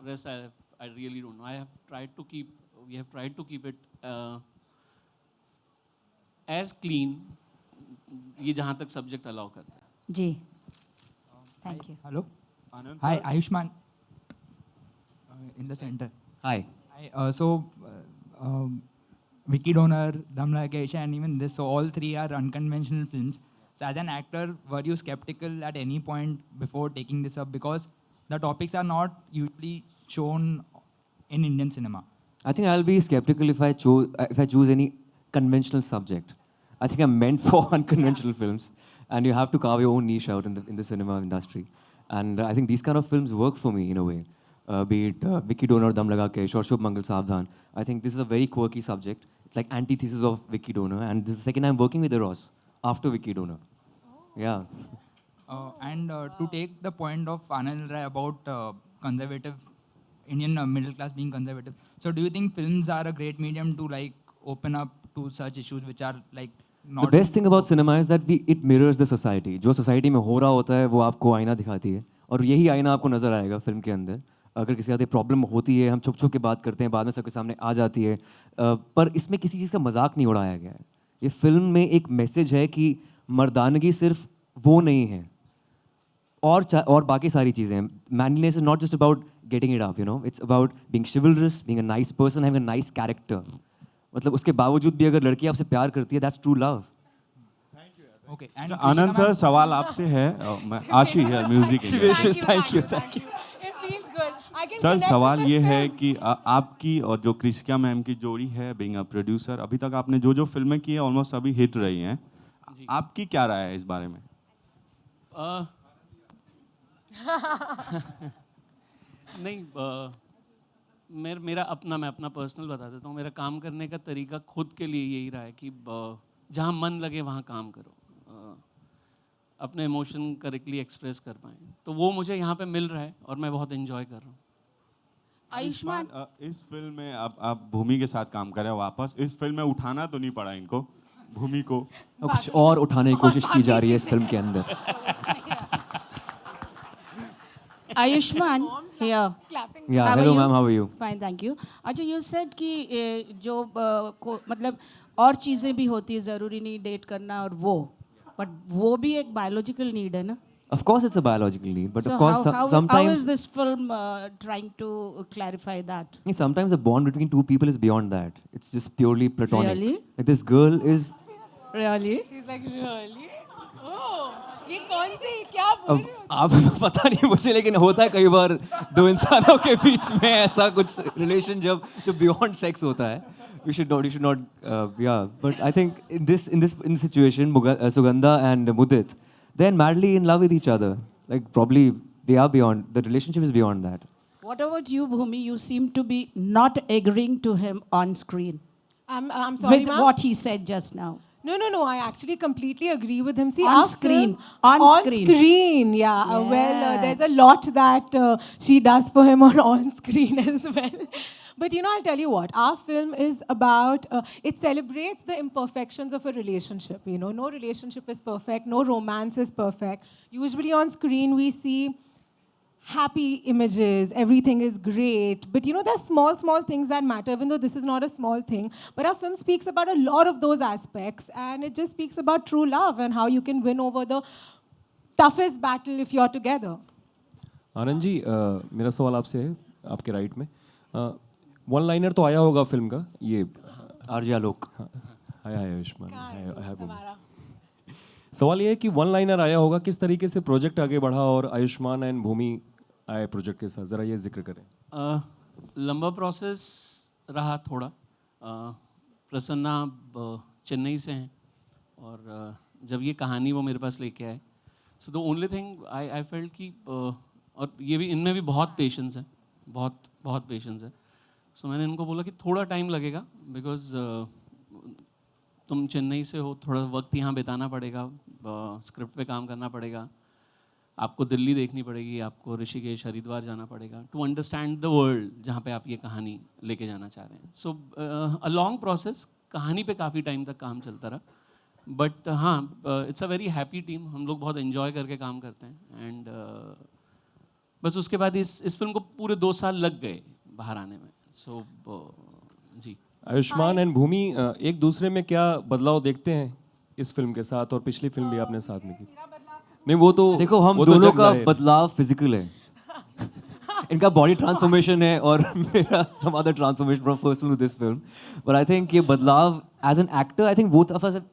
Rest, I really don't know. We have tried to keep it as clean. ये जहाँ तक subject allow करता है. जी. Thank you. Hello. Anand Hi, sir. Ayushman. In the center. Hi. Vicky Donor, Dum Like Aisha, and even this, so all three are unconventional films. So as an actor, were you skeptical at any point before taking this up? Because the topics are not usually shown in Indian cinema. I think I'll be skeptical if I choose any conventional subject. I think I'm meant for unconventional films, and you have to carve your own niche out in the cinema industry. And I think these kind of films work for me in a way. Be it Vicky Donor, Dum Laga Ke, or Shubh Mangal Savdhan. I think this is a very quirky subject. It's like antithesis of Vicky Donor, and this is the second time working with Eros after Vicky Donor. Yeah. To take the point of Anil Rai about conservative, Indian middle class being conservative. So do you think films are a great medium to like open up to such issues which are like not... The best thing about cinema is that it mirrors the society. जो society में हो रहा होता है वो आपको आईना दिखाती है और यही आईना आपको नजर आएगा फिल्म के अंदर. अगर किसी का प्रॉब्लम होती है हम छुप छुप के बात करते हैं बाद में सबके सामने आ जाती है पर इसमें किसी चीज़ का मजाक नहीं उड़ाया गया है. ये फिल्म में एक मैसेज है कि मर्दानगी सिर्फ वो नहीं है और बाकी सारी चीज़ें हैं. Manliness is not just about getting it up, you know, it's about being chivalrous, being a nice person, having a nice character. मतलब उसके बावजूद भी अगर लड़की आपसे प्यार करती है, that's true love. Okay. Anand sir, सवाल आपसे है. आशी है म्यूजिक. Thank you. सर सवाल ये है कि आपकी और जो क्रिस्का मैम की जोड़ी है, बीइंग अ प्रोड्यूसर, अभी तक आपने जो फिल्में की है ऑलमोस्ट सभी हिट रही हैं. आपकी क्या राय है इस बारे में? नहीं, मैं अपना पर्सनल बता देता हूँ. मेरा काम करने का तरीका खुद के लिए यही रहा है कि जहाँ मन लगे वहाँ काम करो, अपने इमोशन करेक्टली एक्सप्रेस कर पाएँ. तो वो मुझे यहाँ पे मिल रहा है और मैं बहुत एंजॉय कर रहा हूँ. आयुष्मान, इस फिल्म में आप भूमि के साथ काम कर रहे हो वापस. इस फिल्म में उठाना तो नहीं पड़ा इनको, भूमि को? कुछ और उठाने की कोशिश की जा रही है इस फिल्म के अंदर. Ayushman, here. Yeah, hello ma'am, how are you? Fine, thank you. अच्छा, you said कि जो मतलब और चीज़ें भी होती है, ज़रूरी नहीं डेट करना और वो, but वो भी एक biological need है ना? Of course it's a biological need, but so of course sometimes... how is this film trying to clarify that? Sometimes the bond between two people is beyond that. It's just purely platonic. Really? Like this girl is... Really? She's like, really? Oh, ये कौन सी क्या बोल रहे हो? आप पता नहीं मुझे, लेकिन होता है कई बार दो इंसानों के बीच में ऐसा कुछ रिलेशन जो बियॉन्ड सेक्स होता है. You should not, yeah. But I think in this situation, Sugandha and Mudit, they're madly in love with each other. Like probably they are beyond, the relationship is beyond that. What about you, Bhumi? You seem to be not agreeing to him on screen. I'm sorry, with ma'am? what he said just now. No. I actually completely agree with him. See, On our screen. film- On screen. screen, yeah. Yeah. There's a lot that she does for him on screen as well. But you know, I'll tell you what. Our film is about. It celebrates the imperfections of a relationship. You know, no relationship is perfect. No romance is perfect. Usually on screen we see happy images, everything is great. But you know, there's small things that matter, even though this is not a small thing. But our film speaks about a lot of those aspects, and it just speaks about true love and how you can win over the toughest battle if you're together. Anand ji, मेरा सवाल आपसे है, आपके right में. One liner तो आया होगा film का, ये आर्या लोक. हाय आयुष्मान. सवाल ये है कि वन लाइनर आया होगा, किस तरीके से प्रोजेक्ट आगे बढ़ा और आयुष्मान एंड भूमि आए प्रोजेक्ट के साथ, ज़रा ये जिक्र करें. लंबा प्रोसेस रहा थोड़ा. प्रसन्ना चेन्नई से हैं और जब ये कहानी वो मेरे पास लेके आए, so the only thing I felt कि और ये भी इनमें भी बहुत पेशेंस है, बहुत पेशेंस है. सो मैंने इनको बोला कि थोड़ा टाइम लगेगा बिकॉज तुम चेन्नई से हो, थोड़ा वक्त यहाँ बिताना पड़ेगा, स्क्रिप्ट पे काम करना पड़ेगा, आपको दिल्ली देखनी पड़ेगी, आपको ऋषिकेश हरिद्वार जाना पड़ेगा टू अंडरस्टैंड द वर्ल्ड जहाँ पे आप ये कहानी लेके जाना चाह रहे हैं. सो अ लॉन्ग प्रोसेस, कहानी पे काफ़ी टाइम तक काम चलता रहा. बट हाँ, it's a very happy team, हम लोग बहुत एंजॉय करके काम करते हैं. एंड बस उसके बाद इस फिल्म को पूरे 2 साल लग गए बाहर आने में. सो जी. आयुष्मान एंड भूमि एक दूसरे में क्या बदलाव देखते हैं इस फिल्म के साथ, और पिछली फिल्म भी आपने साथ में की? नहीं वो तो देखो, हम दोनों का बदलाव फिजिकल है. इनका बॉडी ट्रांसफॉर्मेशन है और मेरा some other transformation from first film to this film. But I think ये बदलाव as an actor, I think both of us have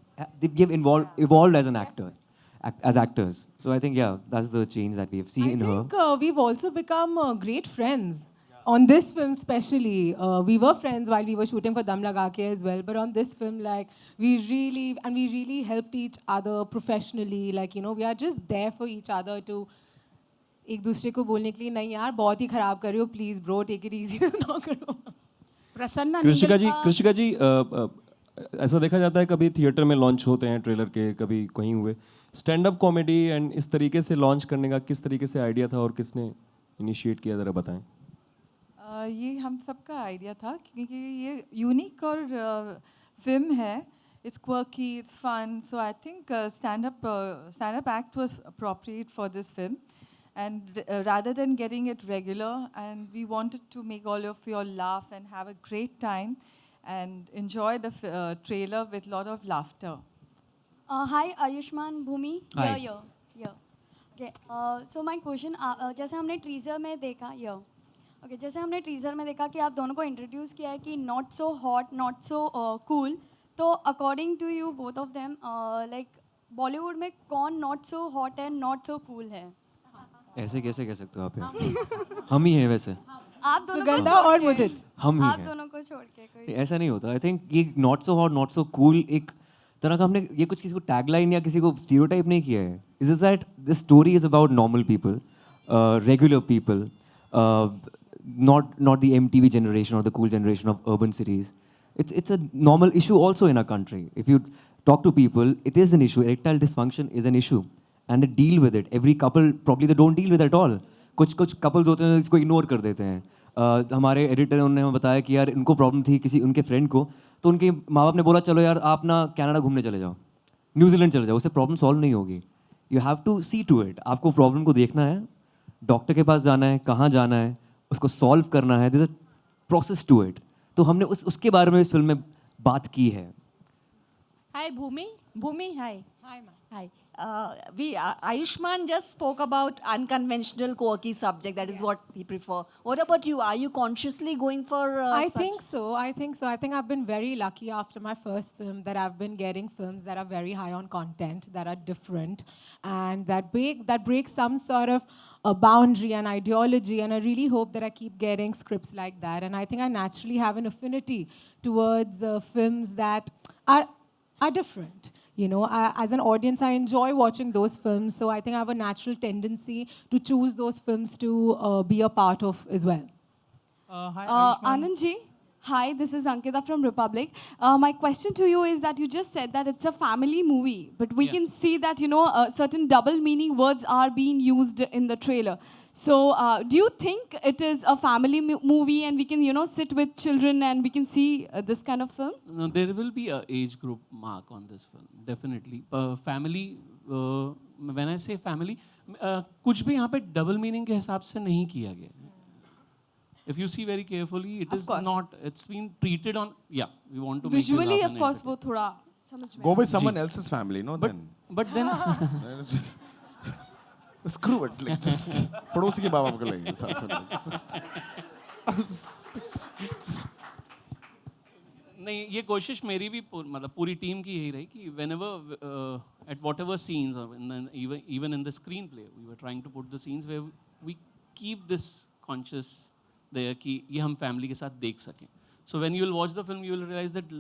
evolved as an actor, as actors. So I think that's the change that we have seen in her. I think we've also become great friends. On this film especially, we were friends while we were shooting for Dum Laga Ke as well. But on this film, like we really helped each other professionally. Like we are just there for each other to एक दूसरे को बोलने के लिए, नहीं यार बहुत ही खराब कर रही हो, please bro take it easy ना करो. प्रसन्ना कृषिका जी ऐसा देखा जाता है कभी थिएटर में लॉन्च होते हैं ट्रेलर के, कभी कहीं हुए. स्टैंड अप कॉमेडी एंड इस तरीके से लॉन्च करने का किस तरीके से आइडिया था और किसने इनिशिएट किया, ज़रा बताएं. ये हम सबका आइडिया था क्योंकि ये यूनिक और फिल्म है. It's quirky, it's fun. So I think stand up act was appropriate for this film. And rather than getting it regular, and we wanted to make all of you all laugh and have a great time and enjoy the trailer with a lot of laughter. Hi, Ayushman, Bhumi. Hi. Yeah. Okay. So my question, जैसे हमने teaser में देखा, जैसे हमने teaser में देखा कि आप दोनों को इंट्रोड्यूस किया है कि not so hot, not so cool. तो according to you both of them, like Bollywood में कौन not so hot and not so cool है? ऐसे कैसे कह सकते हो आप? हम ही हैं वैसे. आप दोनों सुगंधा और मुदित, हम ही आप हैं. दोनों को छोड़ के कोई ऐसा नहीं होता. आई थिंक ये not so hot, not so cool एक तरह का हमने ये कुछ किसी को टैगलाइन या किसी को स्टीरियोटाइप नहीं किया है. Is is that this story is about normal people, regular people, not the MTV generation or the cool generation of urban cities. It's a normal issue also in our country. If you talk to people, it is an issue. Erectile dysfunction is an issue. And they deal with it. Every couple probably they don't deal with it at all. कुछ couples होते हैं इसको ignore कर देते हैं. हमारे editor उन्होंने हमें बताया कि यार इनको प्रॉब्लम थी किसी उनके फ्रेंड को, तो उनके माँ बाप ने बोला चलो यार आप ना कनाडा घूमने चले जाओ, न्यूजीलैंड चले जाओ, उससे प्रॉब्लम सॉल्व नहीं होगी. You have to see to it. आपको प्रॉब्लम को देखना है, डॉक्टर के पास जाना है, कहाँ जाना है, उसको सॉल्व करना है. There is a process to it. तो हमने उसके बारे में इस फिल्म में बात की है. Hi, Bhumi, hi. Hi. Ayushman just spoke about unconventional, quirky subject. That is what he prefer. What about you? Are you consciously going for? I think so. I think I've been very lucky after my first film that I've been getting films that are very high on content, that are different, and that break some sort of a boundary and ideology. And I really hope that I keep getting scripts like that. And I think I naturally have an affinity towards films that are different. As an audience, I enjoy watching those films. So I think I have a natural tendency to choose those films to be a part of as well. Hi, Anand ji, hi, this is Ankita from Republic. My question to you is that you just said that it's a family movie, but we can see that, certain double meaning words are being used in the trailer. So do you think it is a family movie and we can, sit with children and we can see this kind of film? No, there will be a age group mark on this film, definitely. Family, when I say family, कुछ भी यहाँ पे double meaning के हिसाब से नहीं किया गया. If you see very carefully, it is not. It's been treated on. Yeah, we want to visually, make you laugh of course, वो थोड़ा समझ में. Go with someone else's family, no? But then. Screw it, like just पड़ोसी के बाबा को लेंगे साथ में. Just. नहीं, ये कोशिश मेरी भी मतलब पूरी टीम की यही रही कि whenever at whatever scenes or even in the screenplay we were trying to put the scenes where we keep this conscious there कि ये हम family के साथ देख सकें. So when you will watch the film, you will realize that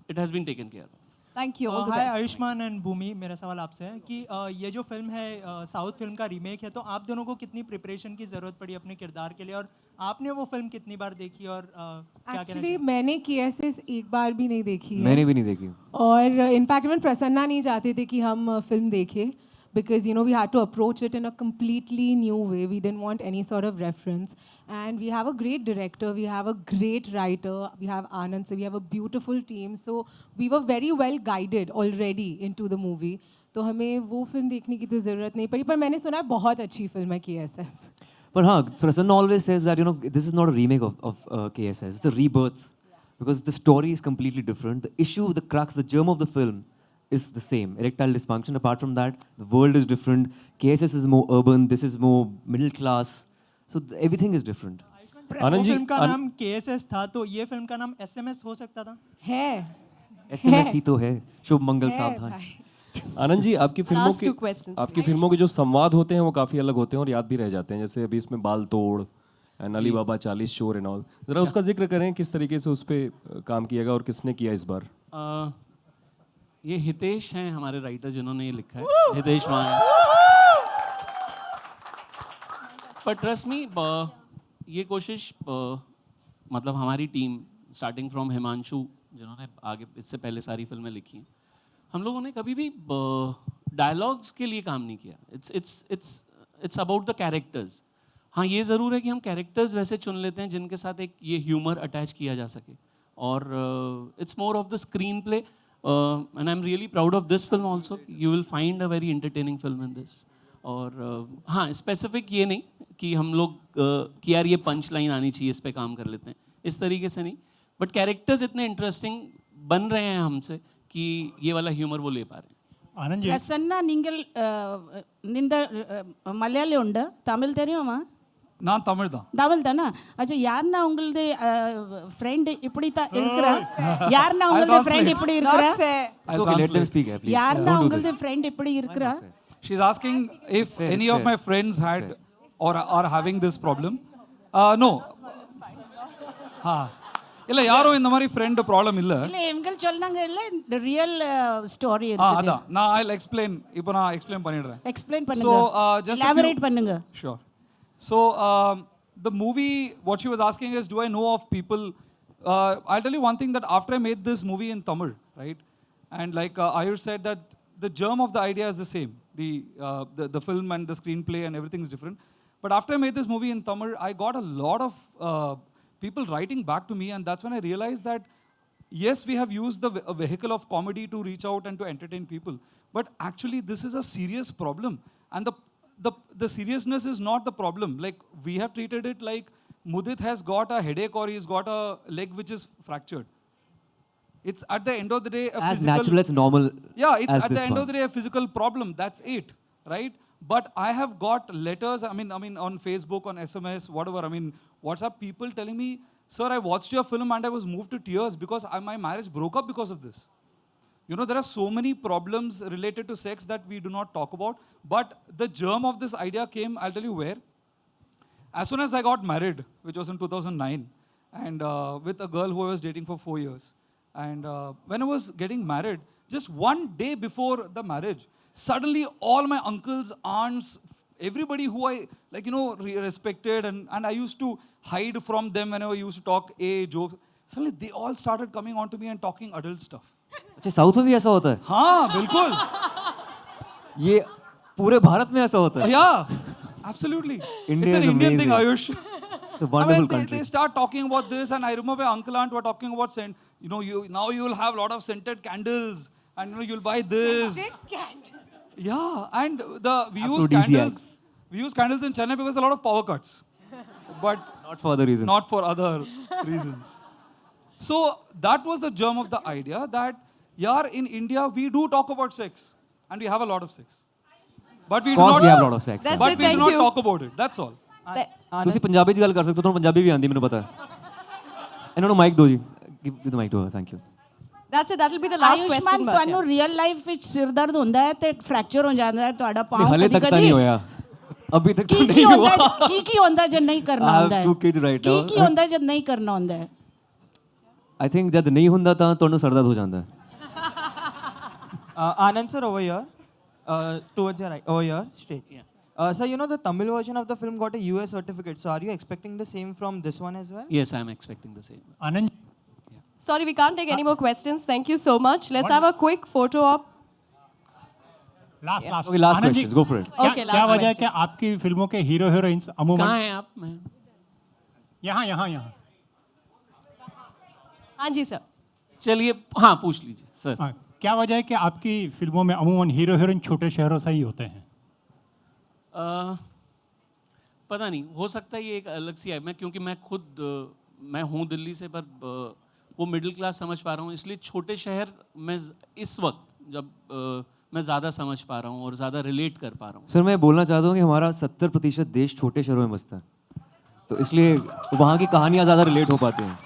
it has been taken care of. Thank you. All the hi best. Ayushmann and Bhumi, मेरा सवाल आपसे है कि ये जो फिल्म है साउथ फिल्म का रीमेक है, तो आप दोनों को कितनी प्रिपरेशन की ज़रूरत पड़ी अपने किरदार के लिए, और आपने वो फिल्म कितनी बार देखी और क्या कहना एक्चुअली मैंने KSS एक बार भी नहीं देखी है, मैंने भी नहीं देखी। और इनफैक्ट मैं प्रसन्ना नहीं चाहते थे कि हम फिल्म देखें, because we had to approach it in a completely new way. We didn't want any sort of reference, and we have a great director, we have a great writer, we have Anand, so we have a beautiful team, so we were very well guided already into the movie. तो हमें वो film देखने की तो ज़रूरत नहीं पड़ी, पर मैंने सुना है बहुत अच्छी फिल्म है KSS. But हाँ, Prasanna always says that this is not a remake of KSS. It's a rebirth because the story is completely different. The issue, the crux, the germ of the film is the same. Erectile dysfunction. Apart from that, the world is different. KSS is more urban. This is more middle class. So everything is different. वो film का नाम KSS था, तो ये film का नाम SMS हो सकता था? है। SMS ही तो है। शुभ मंगल सावधान। आनंद जी, आपकी फिल्मों के जो संवाद होते हैं वो काफ़ी अलग होते हैं और याद भी रह जाते हैं, जैसे अभी इसमें बाल तोड़, अली बाबा 40 चोर एंड ऑल। ज़रा उसका जिक्र करें, किस तरीके से उस पर काम किया गया और किसने किया इस बार? ये हितेश हैं हमारे राइटर जिन्होंने ये लिखा है, हितेश मान। पर ट्रस्ट मी, ये कोशिश मतलब हमारी टीम स्टार्टिंग फ्रॉम हिमांशु जिन्होंने आगे इससे पहले सारी फिल्में लिखी हैं, हम लोगों ने कभी भी डायलॉग्स के लिए काम नहीं किया। It's about the characters. हाँ, ये ज़रूर है कि हम कैरेक्टर्स वैसे चुन लेते हैं जिनके साथ एक ये ह्यूमर अटैच किया जा सके, और it's more of the screen play. and I'm really proud of this film also. You will find a very entertaining film in this. और हाँ, स्पेसिफिक ये नहीं कि हम लोग कि यार ये पंच लाइन आनी चाहिए, इस पे काम कर लेते हैं, इस तरीके से नहीं, बट कैरेक्टर्स इतने इंटरेस्टिंग बन रहे हैं हमसे कि ये वाला ह्यूमर वो ले पा रहे हैं। आनंद जी, प्रसन्ना நீங்கள் निंदा மலையாளி உண்டு, தமிழ் தெரியுமா? நான் தமிழ் தான். தமிழ் தானா? अच्छा, யாருன்னா உங்களுது ஃப்ரெண்ட் இப்படி தான் இருக்கறா? யாருன்னா உங்களுது ஃப்ரெண்ட் இப்படி இருக்கறா? Okay, let them speak, please. யாருன்னா உங்களுது ஃப்ரெண்ட் இப்படி இருக்கறா? She's asking if any of my friends had or are having this problem. No. இல்ல யாரும் இந்த மாதிரி friend problem இல்ல. இல்ல இவங்க சொன்னாங்க இல்ல ரியல் ஸ்டோரி இருக்கு. அதான் நான் I'll explain. இப்போ நான் எக்ஸ்பிளைன் பண்ணிடுறேன். எக்ஸ்பிளைன் பண்ணுங்க. So just elaborate பண்ணுங்க. Sure. So the movie, what she was asking is, do I know of people? I'll tell you one thing, that after I made this movie in Tamil, right, and like Ayush said, that the germ of the idea is the same. The film and the screenplay and everything is different. But after I made this movie in Tamil, I got a lot of people writing back to me, and that's when I realized that yes, we have used the vehicle of comedy to reach out and to entertain people, but actually this is a serious problem, and the seriousness is not the problem. Like, we have treated it like Mudit has got a headache or he's got a leg which is fractured. It's at the end of the day as natural as normal. Yeah, it's at the end of the day a physical problem. That's it, right? But I have got letters. I mean, on Facebook, on SMS, whatever. I mean, WhatsApp, people telling me, "Sir, I watched your film and I was moved to tears because my marriage broke up because of this." You know, there are so many problems related to sex that we do not talk about. But the germ of this idea came, I'll tell you where. As soon as I got married, which was in 2009, and with a girl who I was dating for 4 years. And when I was getting married, just one day before the marriage, suddenly all my uncles, aunts, everybody who I respected and I used to hide from them whenever I used to talk jokes, suddenly they all started coming on to me and talking adult stuff. अच्छा, south में भी ऐसा होता है? हाँ, बिल्कुल। ये पूरे भारत में ऐसा होता है? Yeah, absolutely. India it's an Indian thing, Ayush. It's a wonderful country. They start talking about this, and I remember uncle aunt were talking about now you will have a lot of scented candles, and you'll buy this. Yeah, and we use candles. We use candles in Chennai because a lot of power cuts, but not for other reasons. Not for other reasons. So that was the germ of the idea that, in India we do talk about sex, and we have a lot of sex, but we do not. We have a lot of sex. But we do not talk about it. That's all. ਤੁਸੀਂ ਪੰਜਾਬੀ ਚ ਗੱਲ ਕਰ ਸਕਦੇ ਹੋ, ਤੁਹਾਨੂੰ ਪੰਜਾਬੀ ਵੀ ਆਉਂਦੀ, ਮੈਨੂੰ ਪਤਾ ਹੈ। ਇਹਨਾਂ ਨੂੰ ਮਾਈਕ ਦਿਓ ਜੀ। Give the mic to her. Thank you. That's it. That'll be the last question. Ayushman, ਤੁਹਾਨੂੰ ਰੀਅਲ ਲਾਈਫ ਵਿੱਚ ਸਿਰ ਦਰਦ ਹੁੰਦਾ ਹੈ ਤੇ ਫ੍ਰੈਕਚਰ ਹੋ ਜਾਂਦਾ ਹੈ ਤੁਹਾਡਾ ਪਾਉ ਹਲੇ ਤੱਕ ਤਾਂ ਨਹੀਂ ਹੋਇਆ, ਅਭੀ ਤੱਕ ਤਾਂ ਨਹੀਂ ਹੋਇਆ। ਕੀ ਹੁੰਦਾ ਜੇ ਨਹੀਂ ਕਰਨਾ ਹੁੰਦਾ ਹੈ? 2 kids right now. ਕੀ ਹੁੰਦਾ ਜੇ ਨਹੀਂ ਕਰਨਾ ਹੁੰਦਾ ਹੈ? I think ਜਦ ਨਹੀਂ ਹੁੰਦਾ ਤਾਂ ਤੁਹਾਨੂੰ ਸਰ ਦਰਦ ਹੋ ਜਾਂਦਾ ਹੈ। Anand sir over here, towards your right, over here, straight. Yeah. Sir, you know the Tamil version of the film got a US certificate. So are you expecting the same from this one as well? Yes, I'm expecting the same. Anand. Sorry, we can't take any more questions. Thank you so much. Let's have a quick photo op. Last last Okay, last questions. Go for it. Okay, क्या last वजह है question. कि आपकी फिल्मों के hero heroines अमूमन कहाँ हैं आप? मैं यहाँ यहाँ यहाँ हाँ जी सर. चलिए, हाँ पूछ लीजिए सर. हाँ, क्या वजह है कि आपकी फिल्मों में अमूमन हीरो हीरोइन छोटे शहरों से ही होते हैं? पता नहीं, हो सकता है ये एक अलग सी है. मैं क्योंकि मैं खुद मैं हूँ दिल्ली से, पर वो मिडिल क्लास समझ पा रहा हूँ, इसलिए छोटे शहर में इस वक्त जब मैं ज़्यादा समझ पा रहा हूँ और ज़्यादा रिलेट कर पा रहा हूँ. सर मैं बोलना चाहता हूँ कि हमारा 70% देश छोटे शहरों में बसता है, तो इसलिए वहाँ की कहानियाँ ज़्यादा रिलेट हो पाती हैं.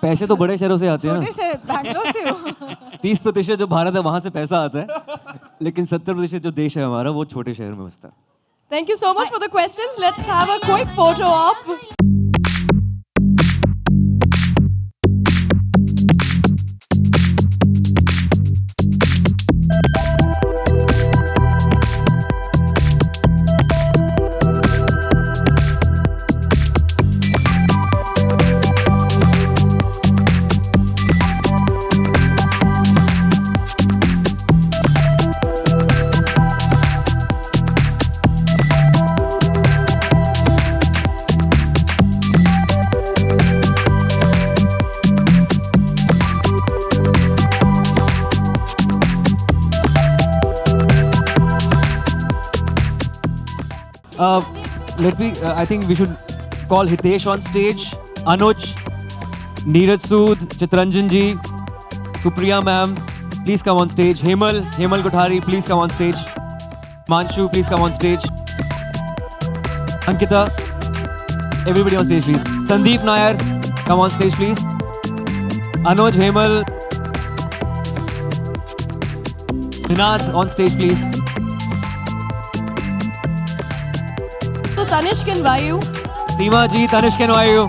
पैसे तो बड़े शहरों से आते हैं छोटे से बैंगलोर से हो. 30% जो भारत है वहाँ से पैसा आता है, लेकिन 70% जो देश है हमारा वो छोटे शहर में बसता है. Thank you so much for the questions. Let's have a quick photo op. I think we should call Hitesh on stage, Anuj, Neeraj Sood, Chitranjan ji, Supriya ma'am, please come on stage. Hemal Kothari, please come on stage. Manshu, please come on stage. Ankita, everybody on stage please. Sandeep Nair, come on stage please. Anuj, Hemal, Dinaz on stage please. So Tanishq and Vayu. Seema ji, Tanishq and Vayu.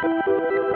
Thank you.